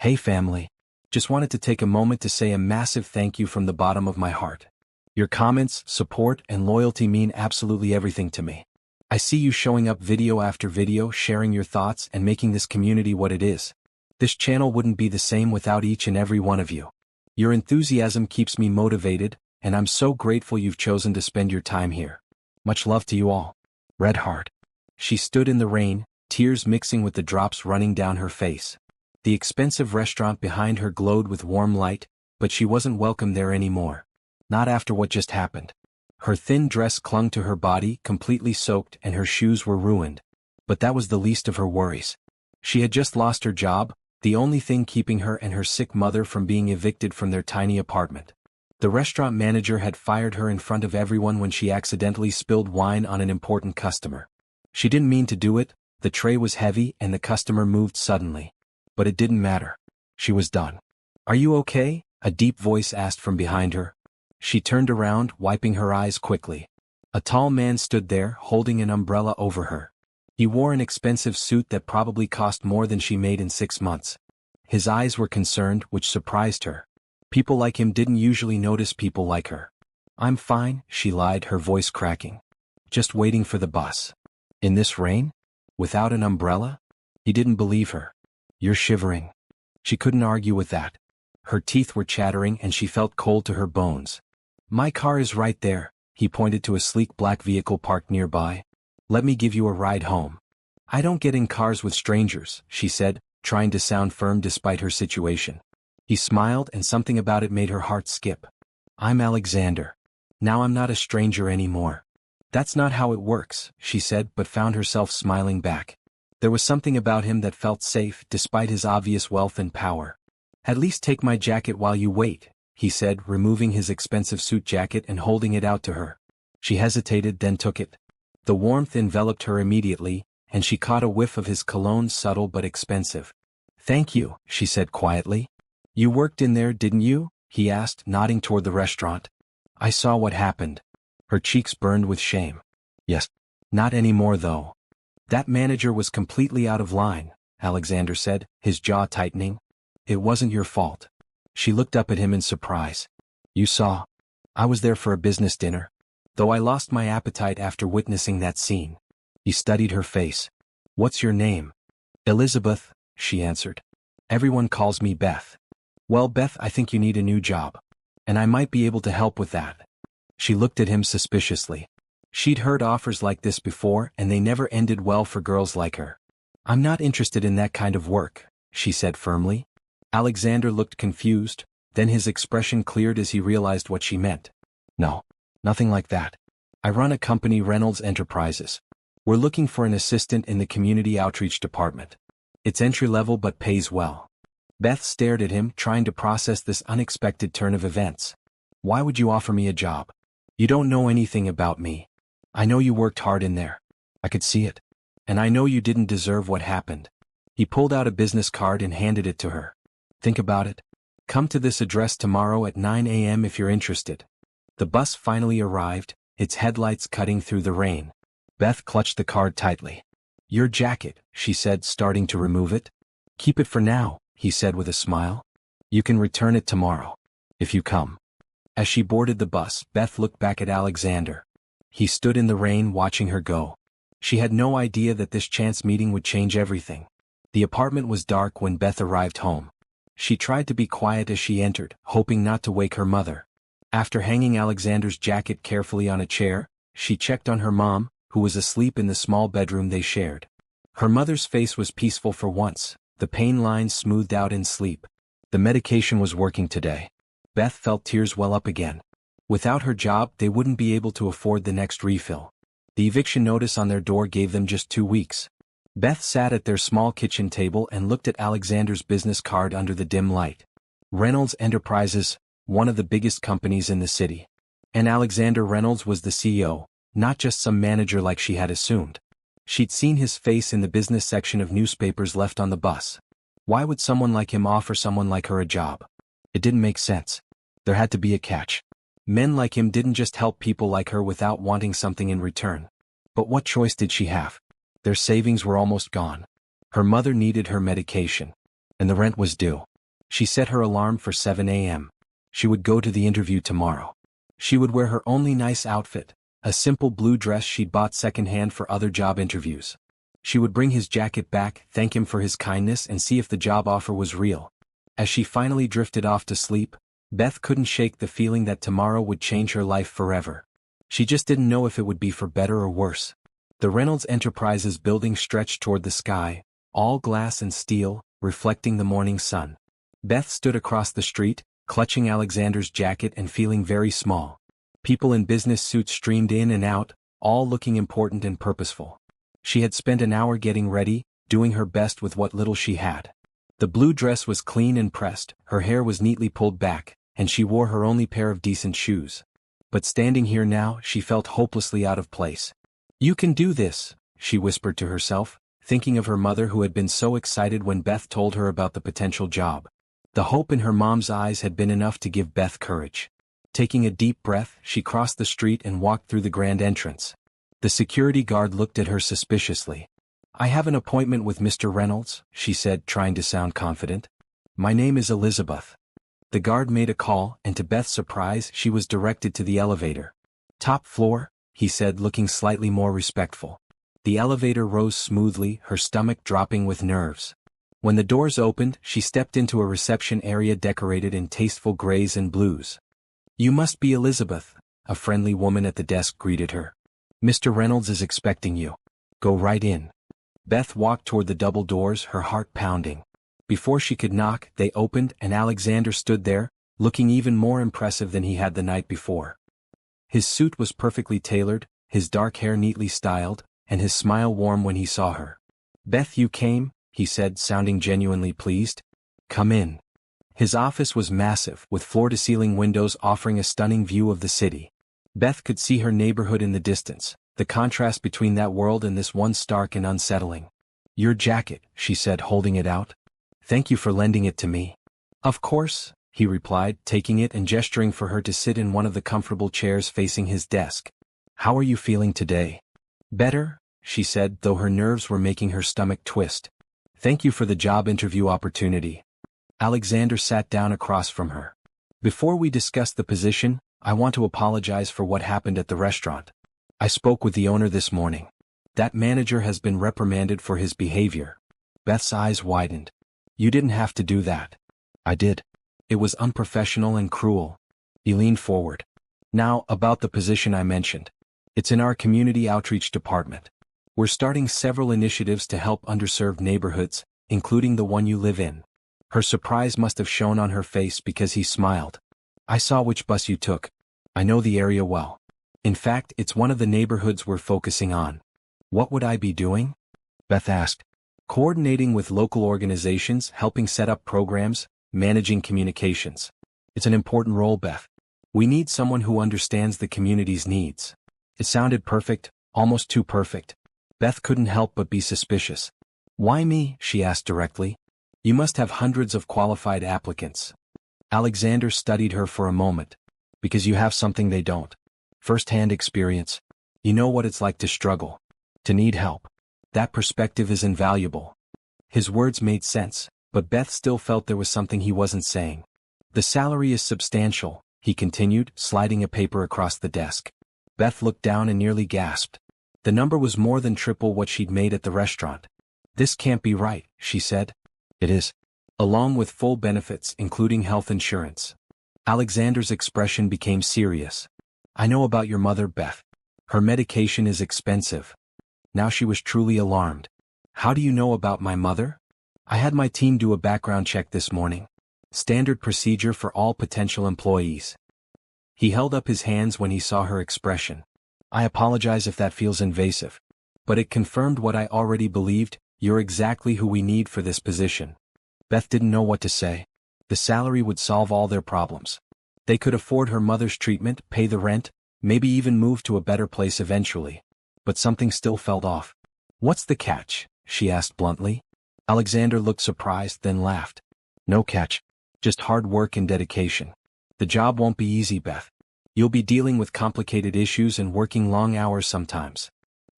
Hey family. Just wanted to take a moment to say a massive thank you from the bottom of my heart. Your comments, support, and loyalty mean absolutely everything to me. I see you showing up video after video, sharing your thoughts, and making this community what it is. This channel wouldn't be the same without each and every one of you. Your enthusiasm keeps me motivated, and I'm so grateful you've chosen to spend your time here. Much love to you all. Red Heart. She stood in the rain, tears mixing with the drops running down her face. The expensive restaurant behind her glowed with warm light, but she wasn't welcome there anymore. Not after what just happened. Her thin dress clung to her body, completely soaked, and her shoes were ruined. But that was the least of her worries. She had just lost her job, the only thing keeping her and her sick mother from being evicted from their tiny apartment. The restaurant manager had fired her in front of everyone when she accidentally spilled wine on an important customer. She didn't mean to do it, the tray was heavy and the customer moved suddenly. But it didn't matter. She was done. "Are you okay?" a deep voice asked from behind her. She turned around, wiping her eyes quickly. A tall man stood there, holding an umbrella over her. He wore an expensive suit that probably cost more than she made in 6 months. His eyes were concerned, which surprised her. People like him didn't usually notice people like her. "I'm fine," she lied, her voice cracking. "Just waiting for the bus." "In this rain? Without an umbrella?" He didn't believe her. "You're shivering." She couldn't argue with that. Her teeth were chattering and she felt cold to her bones. "My car is right there," he pointed to a sleek black vehicle parked nearby. "Let me give you a ride home." "I don't get in cars with strangers," she said, trying to sound firm despite her situation. He smiled and something about it made her heart skip. "I'm Alexander. Now I'm not a stranger anymore." "That's not how it works," she said, but found herself smiling back. There was something about him that felt safe, despite his obvious wealth and power. "At least take my jacket while you wait," he said, removing his expensive suit jacket and holding it out to her. She hesitated, then took it. The warmth enveloped her immediately, and she caught a whiff of his cologne, subtle but expensive. "Thank you," she said quietly. "You worked in there, didn't you?" he asked, nodding toward the restaurant. "I saw what happened." Her cheeks burned with shame. "Yes. Not anymore though." "That manager was completely out of line," Alexander said, his jaw tightening. "It wasn't your fault." She looked up at him in surprise. "You saw? I was there for a business dinner. Though I lost my appetite after witnessing that scene." He studied her face. "What's your name?" "Elizabeth," she answered. "Everyone calls me Beth." "Well, Beth, I think you need a new job. And I might be able to help with that." She looked at him suspiciously. She'd heard offers like this before, and they never ended well for girls like her. "I'm not interested in that kind of work," she said firmly. Alexander looked confused, then his expression cleared as he realized what she meant. "No, nothing like that. I run a company, Reynolds Enterprises. We're looking for an assistant in the community outreach department. It's entry-level but pays well." Beth stared at him, trying to process this unexpected turn of events. "Why would you offer me a job? You don't know anything about me. I know you worked hard in there. I could see it. And I know you didn't deserve what happened." He pulled out a business card and handed it to her. "Think about it. Come to this address tomorrow at 9 a.m. if you're interested." The bus finally arrived, its headlights cutting through the rain. Beth clutched the card tightly. "Your jacket," she said, starting to remove it. "Keep it for now," he said with a smile. "You can return it tomorrow. If you come." As she boarded the bus, Beth looked back at Alexander. He stood in the rain watching her go. She had no idea that this chance meeting would change everything. The apartment was dark when Beth arrived home. She tried to be quiet as she entered, hoping not to wake her mother. After hanging Alexander's jacket carefully on a chair, she checked on her mom, who was asleep in the small bedroom they shared. Her mother's face was peaceful for once, the pain lines smoothed out in sleep. The medication was working today. Beth felt tears well up again. Without her job, they wouldn't be able to afford the next refill. The eviction notice on their door gave them just 2 weeks. Beth sat at their small kitchen table and looked at Alexander's business card under the dim light. Reynolds Enterprises, one of the biggest companies in the city. And Alexander Reynolds was the CEO, not just some manager like she had assumed. She'd seen his face in the business section of newspapers left on the bus. Why would someone like him offer someone like her a job? It didn't make sense. There had to be a catch. Men like him didn't just help people like her without wanting something in return. But what choice did she have? Their savings were almost gone. Her mother needed her medication. And the rent was due. She set her alarm for 7 a.m. She would go to the interview tomorrow. She would wear her only nice outfit, a simple blue dress she'd bought secondhand for other job interviews. She would bring his jacket back, thank him for his kindness, and see if the job offer was real. As she finally drifted off to sleep, Beth couldn't shake the feeling that tomorrow would change her life forever. She just didn't know if it would be for better or worse. The Reynolds Enterprises building stretched toward the sky, all glass and steel, reflecting the morning sun. Beth stood across the street, clutching Alexander's jacket and feeling very small. People in business suits streamed in and out, all looking important and purposeful. She had spent an hour getting ready, doing her best with what little she had. The blue dress was clean and pressed, her hair was neatly pulled back, and she wore her only pair of decent shoes. But standing here now, she felt hopelessly out of place. "You can do this," she whispered to herself, thinking of her mother who had been so excited when Beth told her about the potential job. The hope in her mom's eyes had been enough to give Beth courage. Taking a deep breath, she crossed the street and walked through the grand entrance. The security guard looked at her suspiciously. "I have an appointment with Mr. Reynolds," she said, trying to sound confident. "My name is Elizabeth." The guard made a call, and to Beth's surprise, she was directed to the elevator. "Top floor," he said, looking slightly more respectful. The elevator rose smoothly, her stomach dropping with nerves. When the doors opened, she stepped into a reception area decorated in tasteful grays and blues. "You must be Elizabeth," a friendly woman at the desk greeted her. "Mr. Reynolds is expecting you. Go right in." Beth walked toward the double doors, her heart pounding. Before she could knock, they opened, and Alexander stood there, looking even more impressive than he had the night before. His suit was perfectly tailored, his dark hair neatly styled, and his smile warm when he saw her. "Beth, you came," he said, sounding genuinely pleased. "Come in." His office was massive, with floor-to-ceiling windows offering a stunning view of the city. Beth could see her neighborhood in the distance, the contrast between that world and this one stark and unsettling. "Your jacket," she said, holding it out. "Thank you for lending it to me." "Of course," he replied, taking it and gesturing for her to sit in one of the comfortable chairs facing his desk. "How are you feeling today?" "Better," she said, though her nerves were making her stomach twist. "Thank you for the job interview opportunity." Alexander sat down across from her. "Before we discuss the position, I want to apologize for what happened at the restaurant. I spoke with the owner this morning. That manager has been reprimanded for his behavior." Beth's eyes widened. "You didn't have to do that." "I did. It was unprofessional and cruel." He leaned forward. "Now, about the position I mentioned. It's in our community outreach department. We're starting several initiatives to help underserved neighborhoods, including the one you live in." Her surprise must have shown on her face because he smiled. "I saw which bus you took. I know the area well. In fact, it's one of the neighborhoods we're focusing on." "What would I be doing?" Beth asked. "Coordinating with local organizations, helping set up programs, managing communications. It's an important role, Beth. We need someone who understands the community's needs." It sounded perfect, almost too perfect. Beth couldn't help but be suspicious. "Why me?" she asked directly. "You must have hundreds of qualified applicants." Alexander studied her for a moment. "Because you have something they don't. First-hand experience. You know what it's like to struggle. To need help. That perspective is invaluable." His words made sense, but Beth still felt there was something he wasn't saying. "The salary is substantial," he continued, sliding a paper across the desk. Beth looked down and nearly gasped. The number was more than triple what she'd made at the restaurant. "This can't be right," she said. "It is. Along with full benefits, including health insurance." Alexander's expression became serious. "I know about your mother, Beth. Her medication is expensive." Now she was truly alarmed. "How do you know about my mother?" "I had my team do a background check this morning. Standard procedure for all potential employees." He held up his hands when he saw her expression. "I apologize if that feels invasive. But it confirmed what I already believed, you're exactly who we need for this position." Beth didn't know what to say. The salary would solve all their problems. They could afford her mother's treatment, pay the rent, maybe even move to a better place eventually. But something still felt off. "What's the catch?" she asked bluntly. Alexander looked surprised, then laughed. "No catch. Just hard work and dedication. The job won't be easy, Beth. You'll be dealing with complicated issues and working long hours sometimes."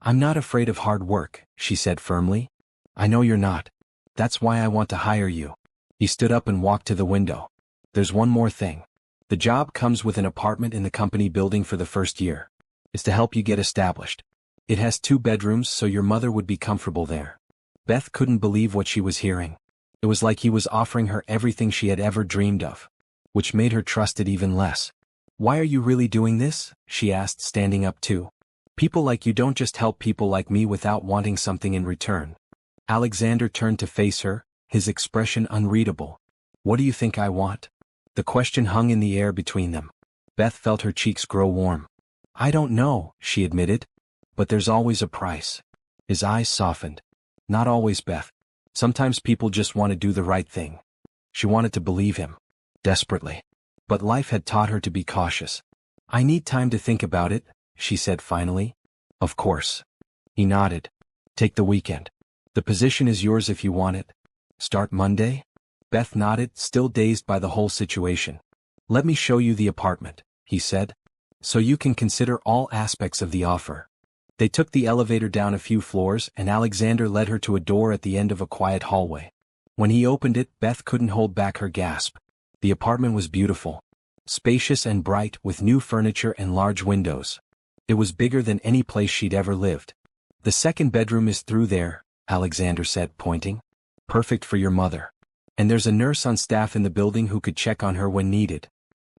"I'm not afraid of hard work," she said firmly. "I know you're not. That's why I want to hire you." He stood up and walked to the window. There's one more thing. The job comes with an apartment in the company building for the first year. It's to help you get established. It has 2 bedrooms so your mother would be comfortable there. Beth couldn't believe what she was hearing. It was like he was offering her everything she had ever dreamed of, which made her trust it even less. Why are you really doing this? She asked, standing up too. People like you don't just help people like me without wanting something in return. Alexander turned to face her, his expression unreadable. What do you think I want? The question hung in the air between them. Beth felt her cheeks grow warm. I don't know, she admitted. But there's always a price. His eyes softened. Not always, Beth. Sometimes people just want to do the right thing. She wanted to believe him. Desperately. But life had taught her to be cautious. I need time to think about it, she said finally. Of course. He nodded. Take the weekend. The position is yours if you want it. Start Monday? Beth nodded, still dazed by the whole situation. Let me show you the apartment, he said. So you can consider all aspects of the offer. They took the elevator down a few floors and Alexander led her to a door at the end of a quiet hallway. When he opened it, Beth couldn't hold back her gasp. The apartment was beautiful. Spacious and bright with new furniture and large windows. It was bigger than any place she'd ever lived. The second bedroom is through there, Alexander said, pointing. Perfect for your mother. And there's a nurse on staff in the building who could check on her when needed.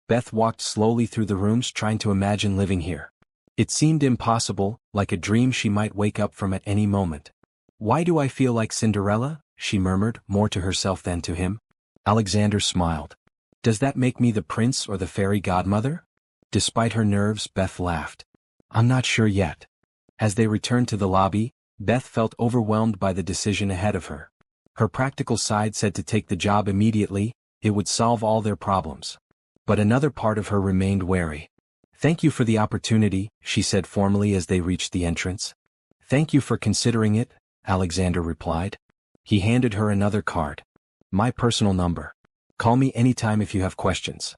Beth walked slowly through the rooms trying to imagine living here. It seemed impossible, like a dream she might wake up from at any moment. Why do I feel like Cinderella? She murmured, more to herself than to him. Alexander smiled. Does that make me the prince or the fairy godmother? Despite her nerves, Beth laughed. I'm not sure yet. As they returned to the lobby, Beth felt overwhelmed by the decision ahead of her. Her practical side said to take the job immediately, it would solve all their problems. But another part of her remained wary. Thank you for the opportunity, she said formally as they reached the entrance. Thank you for considering it, Alexander replied. He handed her another card. My personal number. Call me anytime if you have questions.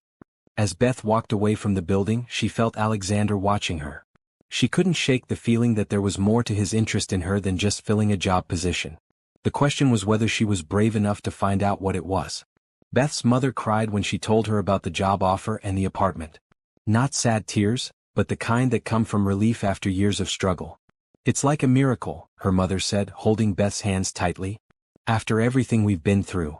As Beth walked away from the building, she felt Alexander watching her. She couldn't shake the feeling that there was more to his interest in her than just filling a job position. The question was whether she was brave enough to find out what it was. Beth's mother cried when she told her about the job offer and the apartment. Not sad tears, but the kind that come from relief after years of struggle. It's like a miracle, her mother said, holding Beth's hands tightly. After everything we've been through.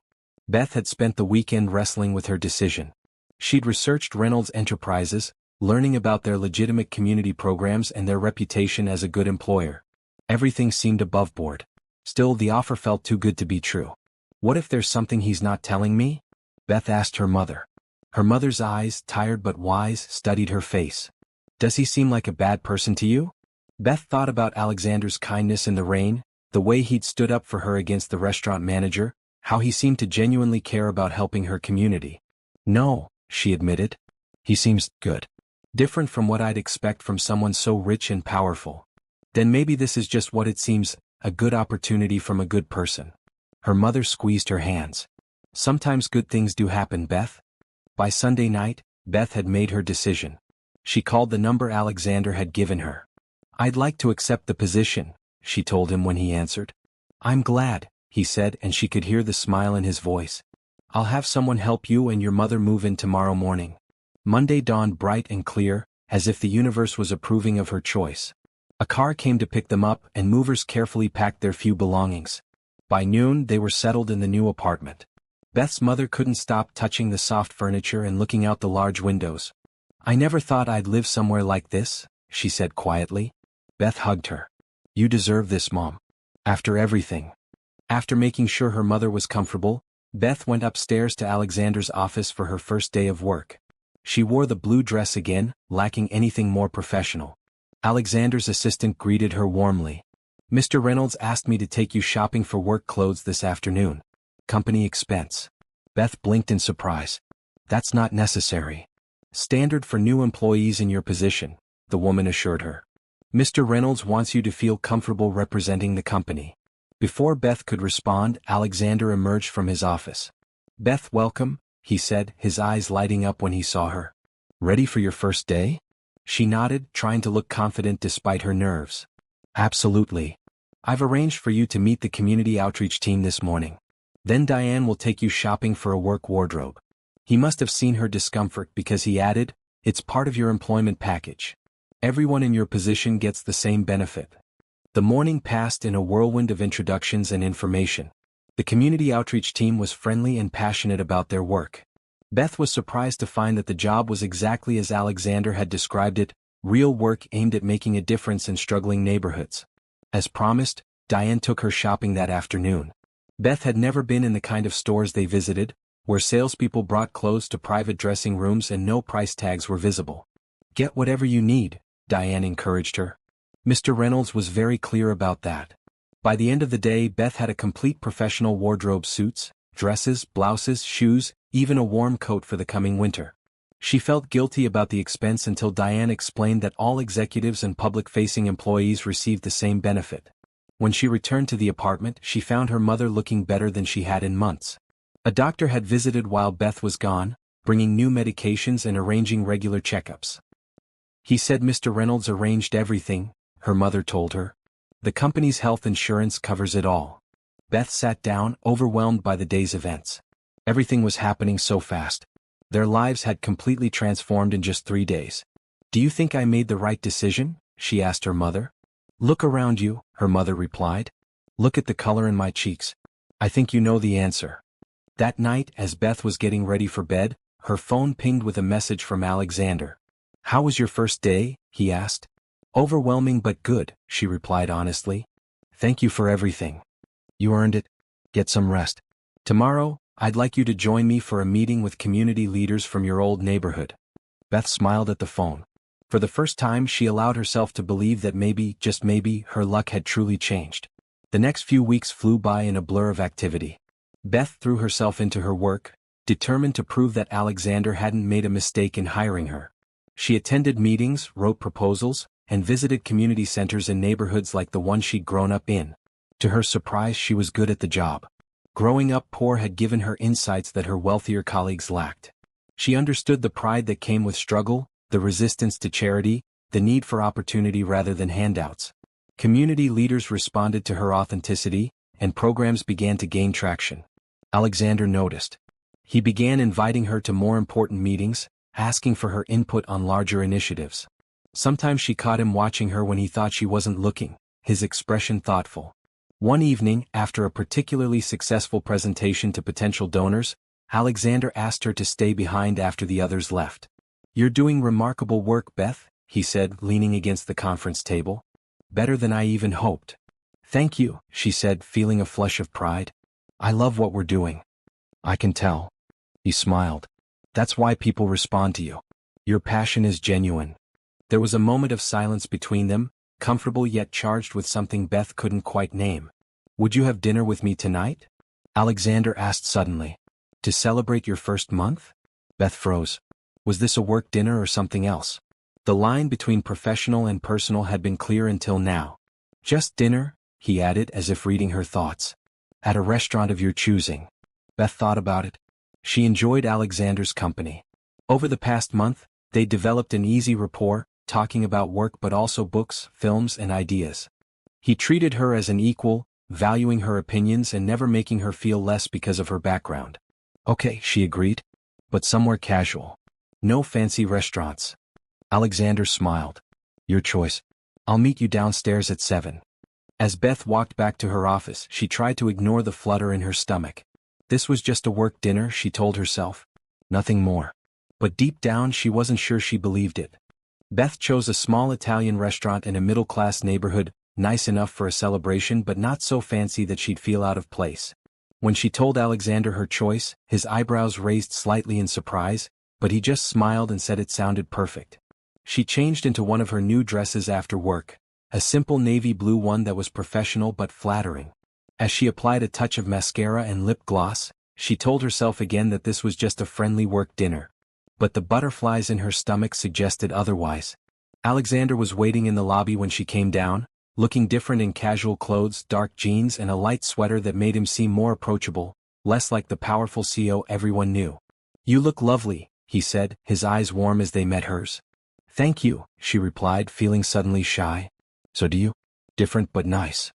Beth had spent the weekend wrestling with her decision. She'd researched Reynolds Enterprises, learning about their legitimate community programs and their reputation as a good employer. Everything seemed above board. Still, the offer felt too good to be true. What if there's something he's not telling me? Beth asked her mother. Her mother's eyes, tired but wise, studied her face. Does he seem like a bad person to you? Beth thought about Alexander's kindness in the rain, the way he'd stood up for her against the restaurant manager, how he seemed to genuinely care about helping her community. No, she admitted. He seems good. Different from what I'd expect from someone so rich and powerful. Then maybe this is just what it seems, a good opportunity from a good person. Her mother squeezed her hands. Sometimes good things do happen, Beth. By Sunday night, Beth had made her decision. She called the number Alexander had given her. I'd like to accept the position, she told him when he answered. I'm glad, he said, and she could hear the smile in his voice. I'll have someone help you and your mother move in tomorrow morning. Monday dawned bright and clear, as if the universe was approving of her choice. A car came to pick them up and movers carefully packed their few belongings. By noon, they were settled in the new apartment. Beth's mother couldn't stop touching the soft furniture and looking out the large windows. I never thought I'd live somewhere like this, she said quietly. Beth hugged her. You deserve this, Mom. After everything. After making sure her mother was comfortable, Beth went upstairs to Alexander's office for her first day of work. She wore the blue dress again, lacking anything more professional. Alexander's assistant greeted her warmly. Mr. Reynolds asked me to take you shopping for work clothes this afternoon. Company expense. Beth blinked in surprise. That's not necessary. Standard for new employees in your position, the woman assured her. Mr. Reynolds wants you to feel comfortable representing the company. Before Beth could respond, Alexander emerged from his office. Beth, welcome, he said, his eyes lighting up when he saw her. Ready for your first day? She nodded, trying to look confident despite her nerves. Absolutely. I've arranged for you to meet the community outreach team this morning. Then Diane will take you shopping for a work wardrobe. He must have seen her discomfort because he added, it's part of your employment package. Everyone in your position gets the same benefit. The morning passed in a whirlwind of introductions and information. The community outreach team was friendly and passionate about their work. Beth was surprised to find that the job was exactly as Alexander had described it, real work aimed at making a difference in struggling neighborhoods. As promised, Diane took her shopping that afternoon. Beth had never been in the kind of stores they visited, where salespeople brought clothes to private dressing rooms and no price tags were visible. Get whatever you need, Diane encouraged her. Mr. Reynolds was very clear about that. By the end of the day, Beth had a complete professional wardrobe: suits, dresses, blouses, shoes, even a warm coat for the coming winter. She felt guilty about the expense until Diane explained that all executives and public-facing employees received the same benefit. When she returned to the apartment, she found her mother looking better than she had in months. A doctor had visited while Beth was gone, bringing new medications and arranging regular checkups. He said Mr. Reynolds arranged everything, her mother told her. The company's health insurance covers it all. Beth sat down, overwhelmed by the day's events. Everything was happening so fast. Their lives had completely transformed in just 3 days. Do you think I made the right decision? She asked her mother. Look around you, her mother replied. Look at the color in my cheeks. I think you know the answer. That night, as Beth was getting ready for bed, her phone pinged with a message from Alexander. How was your first day? He asked. Overwhelming but good, she replied honestly. Thank you for everything. You earned it. Get some rest. Tomorrow, I'd like you to join me for a meeting with community leaders from your old neighborhood. Beth smiled at the phone. For the first time, she allowed herself to believe that maybe, just maybe, her luck had truly changed. The next few weeks flew by in a blur of activity. Beth threw herself into her work, determined to prove that Alexander hadn't made a mistake in hiring her. She attended meetings, wrote proposals, and visited community centers in neighborhoods like the one she'd grown up in. To her surprise, she was good at the job. Growing up poor had given her insights that her wealthier colleagues lacked. She understood the pride that came with struggle, the resistance to charity, the need for opportunity rather than handouts. Community leaders responded to her authenticity, and programs began to gain traction. Alexander noticed. He began inviting her to more important meetings, asking for her input on larger initiatives. Sometimes she caught him watching her when he thought she wasn't looking, his expression thoughtful. One evening, after a particularly successful presentation to potential donors, Alexander asked her to stay behind after the others left. You're doing remarkable work, Beth, he said, leaning against the conference table. Better than I even hoped. Thank you, she said, feeling a flush of pride. I love what we're doing. I can tell. He smiled. That's why people respond to you. Your passion is genuine. There was a moment of silence between them, comfortable yet charged with something Beth couldn't quite name. Would you have dinner with me tonight? Alexander asked suddenly. To celebrate your first month? Beth froze. Was this a work dinner or something else? The line between professional and personal had been clear until now. Just dinner, he added as if reading her thoughts. At a restaurant of your choosing. Beth thought about it. She enjoyed Alexander's company. Over the past month, they developed an easy rapport, talking about work but also books, films, and ideas. He treated her as an equal, valuing her opinions and never making her feel less because of her background. Okay, she agreed. But somewhere casual. No fancy restaurants. Alexander smiled. Your choice. I'll meet you downstairs at 7. As Beth walked back to her office, she tried to ignore the flutter in her stomach. This was just a work dinner, she told herself. Nothing more. But deep down she wasn't sure she believed it. Beth chose a small Italian restaurant in a middle-class neighborhood, nice enough for a celebration but not so fancy that she'd feel out of place. When she told Alexander her choice, his eyebrows raised slightly in surprise, but he just smiled and said it sounded perfect. She changed into one of her new dresses after work, a simple navy blue one that was professional but flattering. As she applied a touch of mascara and lip gloss, she told herself again that this was just a friendly work dinner. But the butterflies in her stomach suggested otherwise. Alexander was waiting in the lobby when she came down, looking different in casual clothes, dark jeans and a light sweater that made him seem more approachable, less like the powerful CEO everyone knew. You look lovely, he said, his eyes warm as they met hers. Thank you, she replied, feeling suddenly shy. So do you? Different but nice.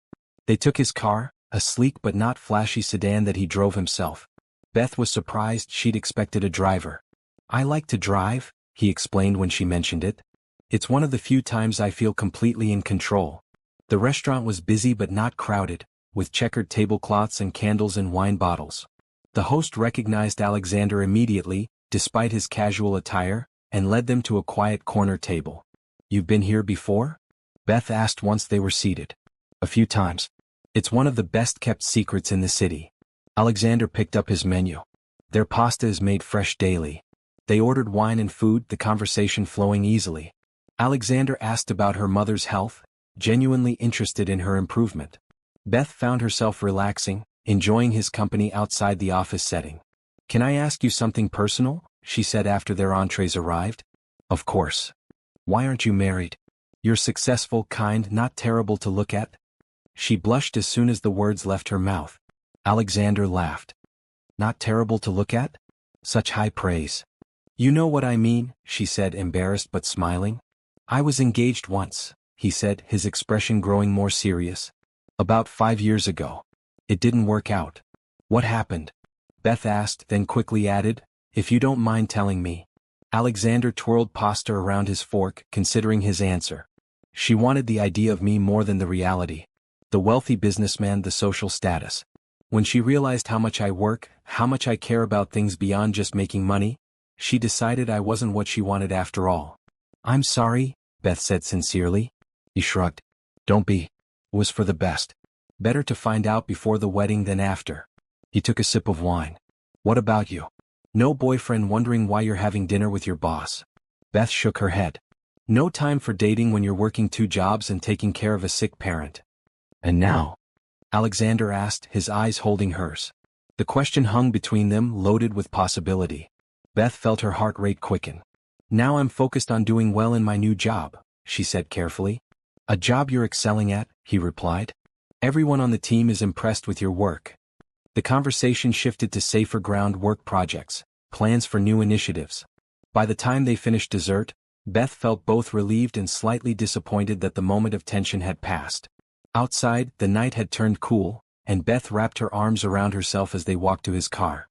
They took his car, a sleek but not flashy sedan that he drove himself. Beth was surprised. She'd expected a driver. "I like to drive," he explained when she mentioned it. "It's one of the few times I feel completely in control." The restaurant was busy but not crowded, with checkered tablecloths and candles and wine bottles. The host recognized Alexander immediately, despite his casual attire, and led them to a quiet corner table. "You've been here before?" Beth asked once they were seated. "A few times. It's one of the best-kept secrets in the city." Alexander picked up his menu. Their pasta is made fresh daily. They ordered wine and food, the conversation flowing easily. Alexander asked about her mother's health, genuinely interested in her improvement. Beth found herself relaxing, enjoying his company outside the office setting. "Can I ask you something personal?" she said after their entrees arrived. "Of course. Why aren't you married? You're successful, kind, not terrible to look at." She blushed as soon as the words left her mouth. Alexander laughed. "Not terrible to look at? Such high praise." "You know what I mean," she said, embarrassed but smiling. "I was engaged once," he said, his expression growing more serious. "About 5 years ago. It didn't work out." "What happened?" Beth asked, then quickly added, "If you don't mind telling me." Alexander twirled pasta around his fork, considering his answer. "She wanted the idea of me more than the reality. The wealthy businessman, the social status. When she realized how much I work, how much I care about things beyond just making money, she decided I wasn't what she wanted after all." "I'm sorry," Beth said sincerely. He shrugged. "Don't be. It was for the best. Better to find out before the wedding than after." He took a sip of wine. "What about you? No boyfriend wondering why you're having dinner with your boss?" Beth shook her head. "No time for dating when you're working 2 jobs and taking care of a sick parent." "And now?" Alexander asked, his eyes holding hers. The question hung between them, loaded with possibility. Beth felt her heart rate quicken. "Now I'm focused on doing well in my new job," she said carefully. "A job you're excelling at," he replied. "Everyone on the team is impressed with your work." The conversation shifted to safer ground, work projects, plans for new initiatives. By the time they finished dessert, Beth felt both relieved and slightly disappointed that the moment of tension had passed. Outside, the night had turned cool, and Beth wrapped her arms around herself as they walked to his car.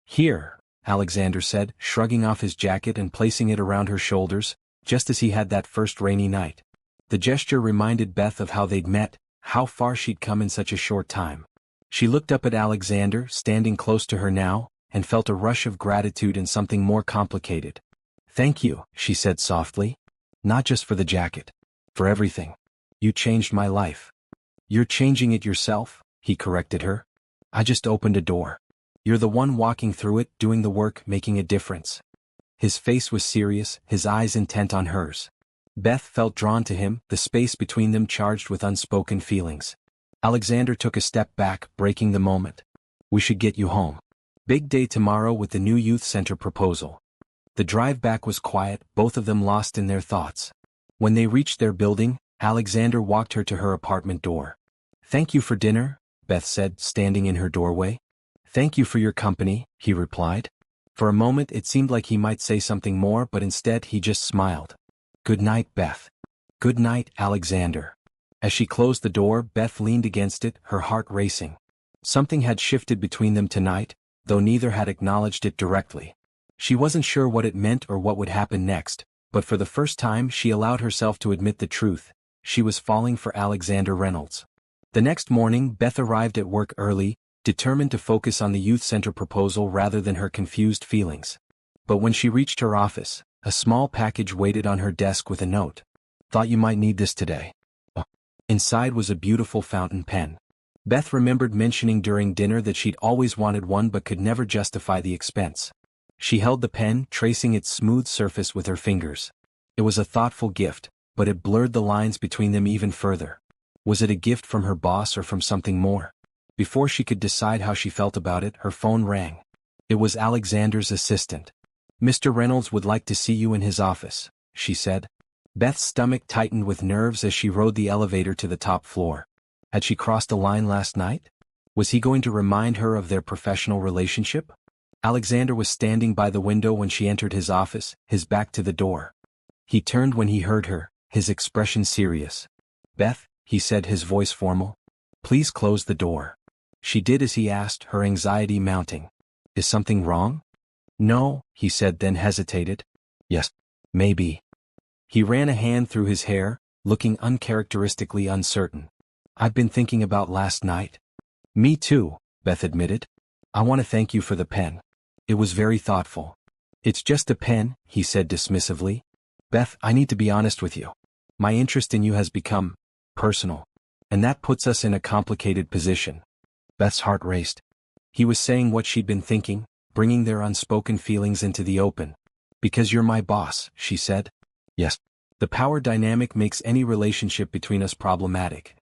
"Here," Alexander said, shrugging off his jacket and placing it around her shoulders, just as he had that first rainy night. The gesture reminded Beth of how they'd met, how far she'd come in such a short time. She looked up at Alexander, standing close to her now, and felt a rush of gratitude and something more complicated. "Thank you," she said softly. "Not just for the jacket. For everything. You changed my life." "You're changing it yourself," he corrected her. "I just opened a door. You're the one walking through it, doing the work, making a difference." His face was serious, his eyes intent on hers. Beth felt drawn to him, the space between them charged with unspoken feelings. Alexander took a step back, breaking the moment. "We should get you home. Big day tomorrow with the new youth center proposal." The drive back was quiet, both of them lost in their thoughts. When they reached their building, Alexander walked her to her apartment door. "Thank you for dinner," Beth said, standing in her doorway. "Thank you for your company," he replied. For a moment it seemed like he might say something more, but instead he just smiled. "Good night, Beth." "Good night, Alexander." As she closed the door, Beth leaned against it, her heart racing. Something had shifted between them tonight, though neither had acknowledged it directly. She wasn't sure what it meant or what would happen next, but for the first time she allowed herself to admit the truth. She was falling for Alexander Reynolds. The next morning, Beth arrived at work early, determined to focus on the youth center proposal rather than her confused feelings. But when she reached her office, a small package waited on her desk with a note. "Thought you might need this today." Inside was a beautiful fountain pen. Beth remembered mentioning during dinner that she'd always wanted one but could never justify the expense. She held the pen, tracing its smooth surface with her fingers. It was a thoughtful gift, but it blurred the lines between them even further. Was it a gift from her boss or from something more? Before she could decide how she felt about it, her phone rang. It was Alexander's assistant. "Mr. Reynolds would like to see you in his office," she said. Beth's stomach tightened with nerves as she rode the elevator to the top floor. Had she crossed a line last night? Was he going to remind her of their professional relationship? Alexander was standing by the window when she entered his office, his back to the door. He turned when he heard her, his expression serious. "Beth," he said, his voice formal. Please close the door. She did as he asked, her anxiety mounting. Is something wrong? No, he said, then hesitated. Yes, maybe. He ran a hand through his hair, looking uncharacteristically uncertain. I've been thinking about last night. Me too, Beth admitted. I want to thank you for the pen. It was very thoughtful. It's just a pen, he said dismissively. Beth, I need to be honest with you. My interest in you has become personal. And that puts us in a complicated position. Beth's heart raced. He was saying what she'd been thinking, bringing their unspoken feelings into the open. Because you're my boss, she said. Yes. The power dynamic makes any relationship between us problematic.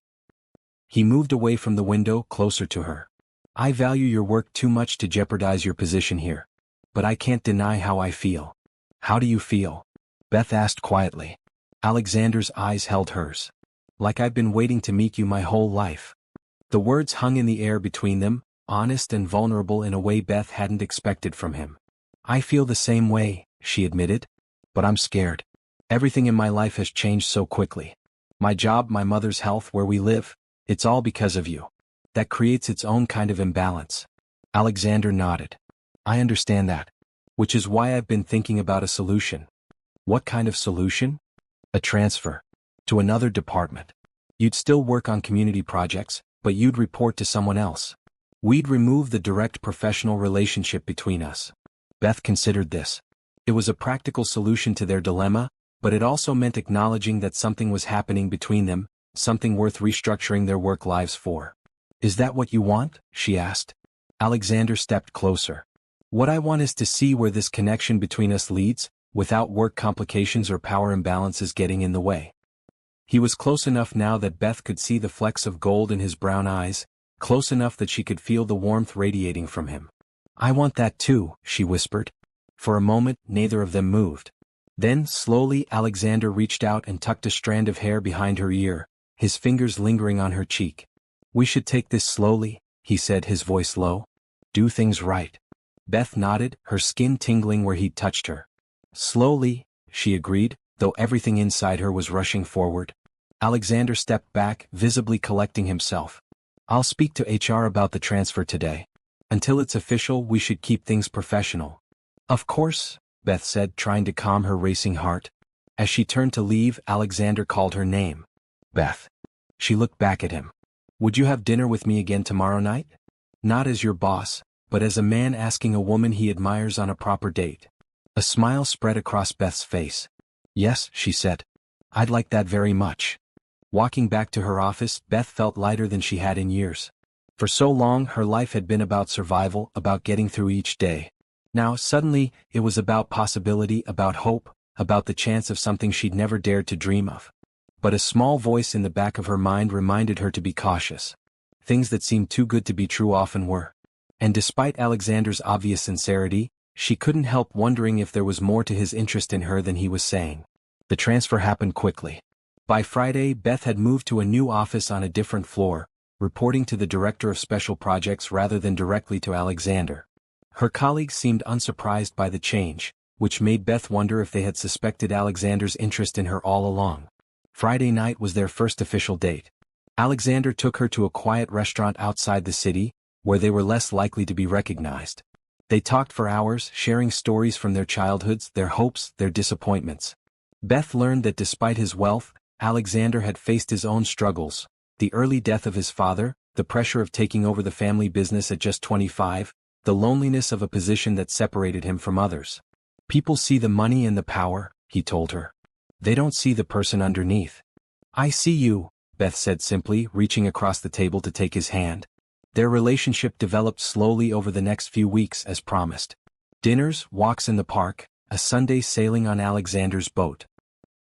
He moved away from the window, closer to her. I value your work too much to jeopardize your position here. But I can't deny how I feel. How do you feel? Beth asked quietly. Alexander's eyes held hers. Like I've been waiting to meet you my whole life. The words hung in the air between them, honest and vulnerable in a way Beth hadn't expected from him. I feel the same way, she admitted. But I'm scared. Everything in my life has changed so quickly. My job, my mother's health, where we live, it's all because of you. That creates its own kind of imbalance. Alexander nodded. I understand that. Which is why I've been thinking about a solution. What kind of solution? A transfer. To another department. You'd still work on community projects, but you'd report to someone else. We'd remove the direct professional relationship between us. Beth considered this. It was a practical solution to their dilemma, but it also meant acknowledging that something was happening between them, something worth restructuring their work lives for. Is that what you want? She asked. Alexander stepped closer. What I want is to see where this connection between us leads, without work complications or power imbalances getting in the way. He was close enough now that Beth could see the flecks of gold in his brown eyes, close enough that she could feel the warmth radiating from him. I want that too, she whispered. For a moment, neither of them moved. Then, slowly, Alexander reached out and tucked a strand of hair behind her ear, his fingers lingering on her cheek. We should take this slowly, he said, his voice low. Do things right. Beth nodded, her skin tingling where he'd touched her. Slowly, she agreed, though everything inside her was rushing forward. Alexander stepped back, visibly collecting himself. I'll speak to HR about the transfer today. Until it's official, we should keep things professional. Of course, Beth said, trying to calm her racing heart. As she turned to leave, Alexander called her name. Beth. She looked back at him. Would you have dinner with me again tomorrow night? Not as your boss, but as a man asking a woman he admires on a proper date. A smile spread across Beth's face. Yes, she said. I'd like that very much. Walking back to her office, Beth felt lighter than she had in years. For so long, her life had been about survival, about getting through each day. Now, suddenly, it was about possibility, about hope, about the chance of something she'd never dared to dream of. But a small voice in the back of her mind reminded her to be cautious. Things that seemed too good to be true often were. And despite Alexander's obvious sincerity, she couldn't help wondering if there was more to his interest in her than he was saying. The transfer happened quickly. By Friday, Beth had moved to a new office on a different floor, reporting to the director of special projects rather than directly to Alexander. Her colleagues seemed unsurprised by the change, which made Beth wonder if they had suspected Alexander's interest in her all along. Friday night was their first official date. Alexander took her to a quiet restaurant outside the city, where they were less likely to be recognized. They talked for hours, sharing stories from their childhoods, their hopes, their disappointments. Beth learned that despite his wealth, Alexander had faced his own struggles, the early death of his father, the pressure of taking over the family business at just 25, the loneliness of a position that separated him from others. People see the money and the power, he told her. They don't see the person underneath. I see you, Beth said simply, reaching across the table to take his hand. Their relationship developed slowly over the next few weeks as promised. Dinners, walks in the park, a Sunday sailing on Alexander's boat.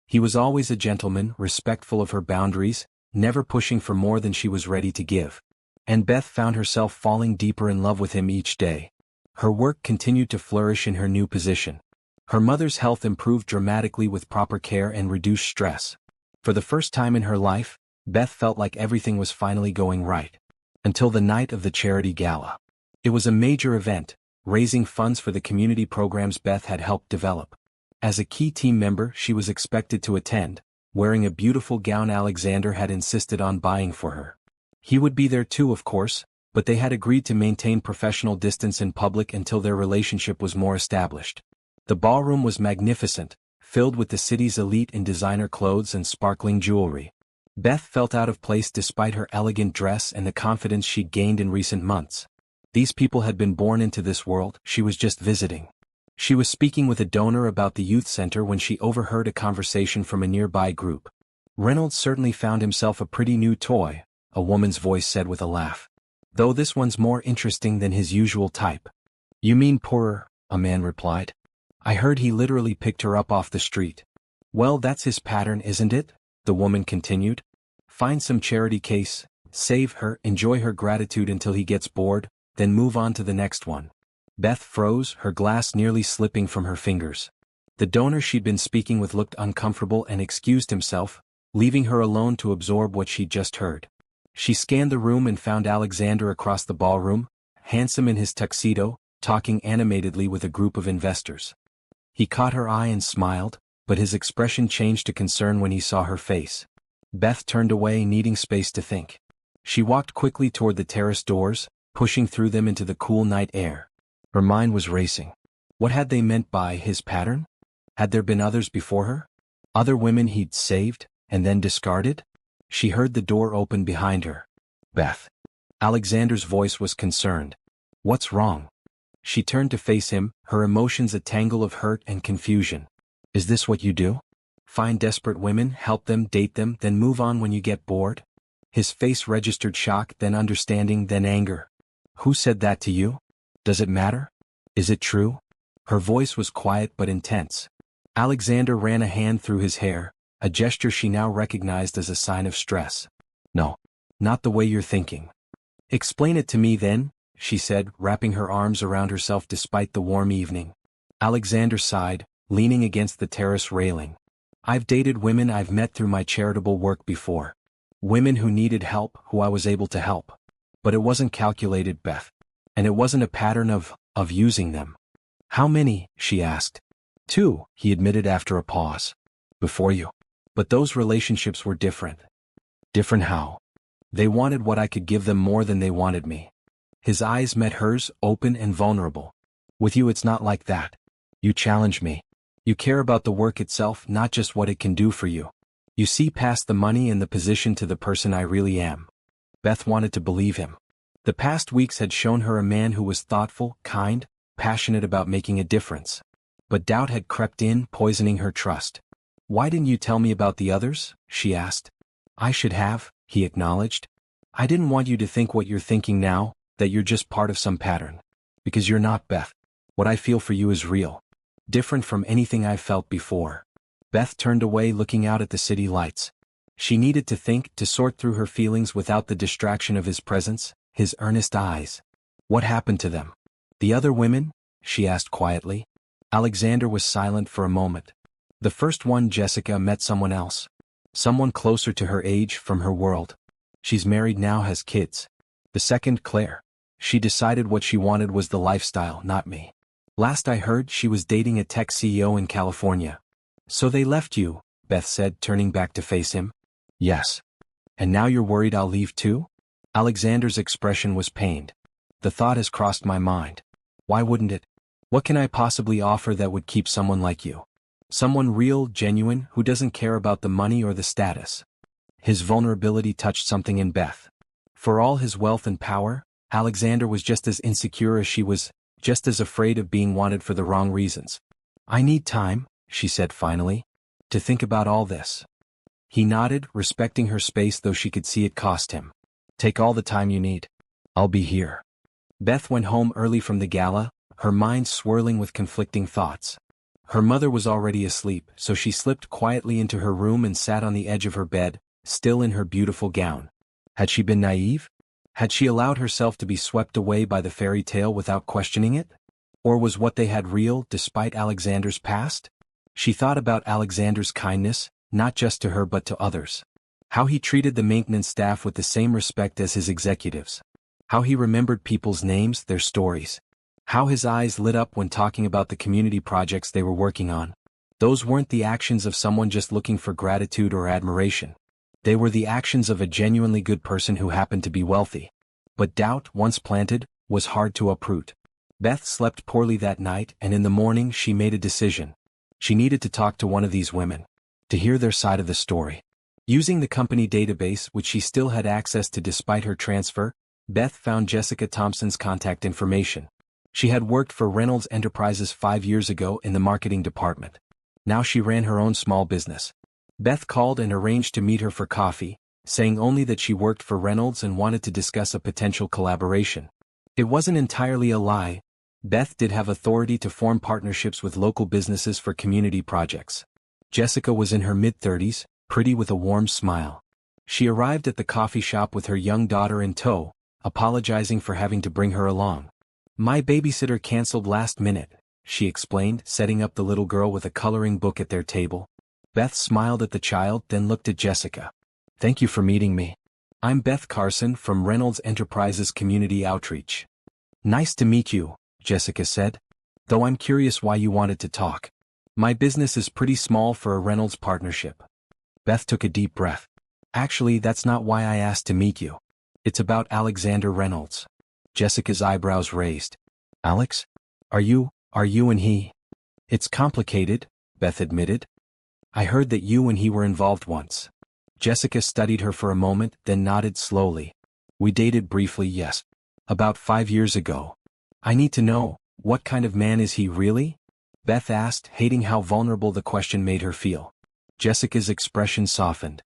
He was always a gentleman, respectful of her boundaries, never pushing for more than she was ready to give. And Beth found herself falling deeper in love with him each day. Her work continued to flourish in her new position. Her mother's health improved dramatically with proper care and reduced stress. For the first time in her life, Beth felt like everything was finally going right. Until the night of the charity gala. It was a major event, raising funds for the community programs Beth had helped develop. As a key team member, she was expected to attend, wearing a beautiful gown Alexander had insisted on buying for her. He would be there too, of course, but they had agreed to maintain professional distance in public until their relationship was more established. The ballroom was magnificent, filled with the city's elite in designer clothes and sparkling jewelry. Beth felt out of place despite her elegant dress and the confidence she'd gained in recent months. These people had been born into this world, she was just visiting. She was speaking with a donor about the youth center when she overheard a conversation from a nearby group. "Reynolds certainly found himself a pretty new toy," a woman's voice said with a laugh. "Though this one's more interesting than his usual type." "You mean poorer?" a man replied. "I heard he literally picked her up off the street." "Well, that's his pattern, isn't it?" the woman continued. "Find some charity case, save her, enjoy her gratitude until he gets bored, then move on to the next one." Beth froze, her glass nearly slipping from her fingers. The donor she'd been speaking with looked uncomfortable and excused himself, leaving her alone to absorb what she'd just heard. She scanned the room and found Alexander across the ballroom, handsome in his tuxedo, talking animatedly with a group of investors. He caught her eye and smiled, but his expression changed to concern when he saw her face. Beth turned away, needing space to think. She walked quickly toward the terrace doors, pushing through them into the cool night air. Her mind was racing. What had they meant by his pattern? Had there been others before her? Other women he'd saved, and then discarded? She heard the door open behind her. "Beth." Alexander's voice was concerned. "What's wrong?" She turned to face him, her emotions a tangle of hurt and confusion. "Is this what you do? Find desperate women, help them, date them, then move on when you get bored?" His face registered shock, then understanding, then anger. "Who said that to you? Does it matter? Is it true?" Her voice was quiet but intense. Alexander ran a hand through his hair, a gesture she now recognized as a sign of stress. "No. Not the way you're thinking." "Explain it to me then," she said, wrapping her arms around herself despite the warm evening. Alexander sighed, leaning against the terrace railing. "I've dated women I've met through my charitable work before. Women who needed help, who I was able to help. But it wasn't calculated, Beth. And it wasn't a pattern of using them." "How many?" she asked. "Two," he admitted after a pause. "Before you. But those relationships were different." "Different how?" "They wanted what I could give them more than they wanted me." His eyes met hers, open and vulnerable. "With you it's not like that. You challenge me. You care about the work itself, not just what it can do for you. You see past the money and the position to the person I really am." Beth wanted to believe him. The past weeks had shown her a man who was thoughtful, kind, passionate about making a difference. But doubt had crept in, poisoning her trust. "Why didn't you tell me about the others?" she asked. "I should have," he acknowledged. "I didn't want you to think what you're thinking now, that you're just part of some pattern. Because you're not, Beth. What I feel for you is real. Different from anything I've felt before." Beth turned away, looking out at the city lights. She needed to think, to sort through her feelings without the distraction of his presence, his earnest eyes. "What happened to them?" "The other women?" she asked quietly. Alexander was silent for a moment. "The first one, Jessica, met someone else. Someone closer to her age, from her world. She's married now, has kids. The second, Claire. She decided what she wanted was the lifestyle, not me. Last I heard, she was dating a tech CEO in California." "So they left you," Beth said, turning back to face him. "Yes. And now you're worried I'll leave too?" Alexander's expression was pained. "The thought has crossed my mind. Why wouldn't it? What can I possibly offer that would keep someone like you? Someone real, genuine, who doesn't care about the money or the status." His vulnerability touched something in Beth. For all his wealth and power, Alexander was just as insecure as she was, just as afraid of being wanted for the wrong reasons. "I need time," she said finally, "to think about all this." He nodded, respecting her space though she could see it cost him. "Take all the time you need. I'll be here." Beth went home early from the gala, her mind swirling with conflicting thoughts. Her mother was already asleep, so she slipped quietly into her room and sat on the edge of her bed, still in her beautiful gown. Had she been naive? Had she allowed herself to be swept away by the fairy tale without questioning it? Or was what they had real, despite Alexander's past? She thought about Alexander's kindness, not just to her but to others. How he treated the maintenance staff with the same respect as his executives. How he remembered people's names, their stories. How his eyes lit up when talking about the community projects they were working on. Those weren't the actions of someone just looking for gratitude or admiration. They were the actions of a genuinely good person who happened to be wealthy. But doubt, once planted, was hard to uproot. Beth slept poorly that night, and in the morning she made a decision. She needed to talk to one of these women, to hear their side of the story. Using the company database, which she still had access to despite her transfer, Beth found Jessica Thompson's contact information. She had worked for Reynolds Enterprises 5 years ago in the marketing department. Now she ran her own small business. Beth called and arranged to meet her for coffee, saying only that she worked for Reynolds and wanted to discuss a potential collaboration. It wasn't entirely a lie. Beth did have authority to form partnerships with local businesses for community projects. Jessica was in her mid-30s, pretty with a warm smile. She arrived at the coffee shop with her young daughter in tow, apologizing for having to bring her along. "My babysitter canceled last minute," she explained, setting up the little girl with a coloring book at their table. Beth smiled at the child, then looked at Jessica. "Thank you for meeting me. I'm Beth Carson from Reynolds Enterprises Community Outreach." "Nice to meet you," Jessica said. "Though I'm curious why you wanted to talk. My business is pretty small for a Reynolds partnership." Beth took a deep breath. "Actually, that's not why I asked to meet you. It's about Alexander Reynolds." Jessica's eyebrows raised. "Alex? Are you and he?" "It's complicated," Beth admitted. "I heard that you and he were involved once." Jessica studied her for a moment, then nodded slowly. "We dated briefly, yes. About 5 years ago." "I need to know, what kind of man is he really?" Beth asked, hating how vulnerable the question made her feel. Jessica's expression softened.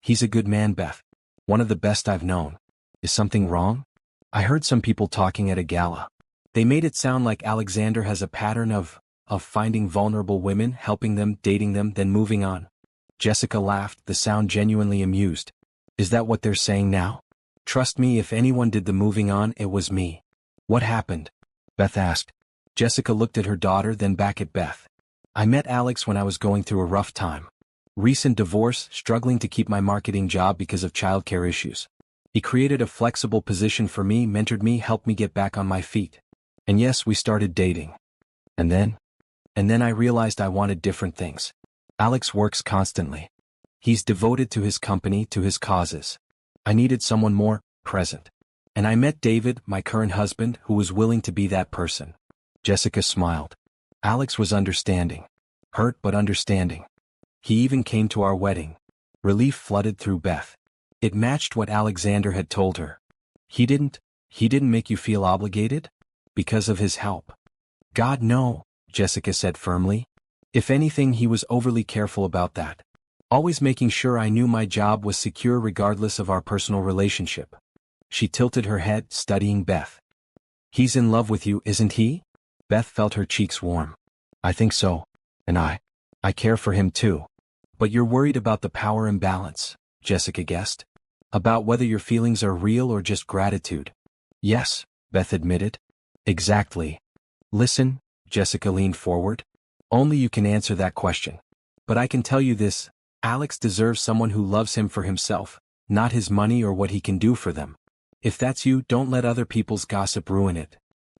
"He's a good man, Beth. One of the best I've known." "Is something wrong?" "I heard some people talking at a gala. They made it sound like Alexander has a pattern of finding vulnerable women, helping them, dating them, then moving on." Jessica laughed, the sound genuinely amused. "Is that what they're saying now?" "Trust me, if anyone did the moving on, it was me." "What happened?" Beth asked. Jessica looked at her daughter, then back at Beth. "I met Alex when I was going through a rough time. Recent divorce, struggling to keep my marketing job because of childcare issues. He created a flexible position for me, mentored me, helped me get back on my feet. And yes, we started dating. And then I realized I wanted different things. Alex works constantly. He's devoted to his company, to his causes. I needed someone more present. And I met David, my current husband, who was willing to be that person." Jessica smiled. Alex was understanding. Hurt but understanding. "He even came to our wedding." Relief flooded through Beth. It matched what Alexander had told her. He didn't make you feel obligated? Because of his help?" "God, no," Jessica said firmly. "If anything, he was overly careful about that. Always making sure I knew my job was secure regardless of our personal relationship." She tilted her head, studying Beth. "He's in love with you, isn't he?" Beth felt her cheeks warm. "I think so. And I care for him too." "But you're worried about the power imbalance," Jessica guessed. "About whether your feelings are real or just gratitude." "Yes," Beth admitted. "Exactly." "Listen," Jessica leaned forward. "Only you can answer that question. But I can tell you this, Alex deserves someone who loves him for himself, not his money or what he can do for them. If that's you, don't let other people's gossip ruin it."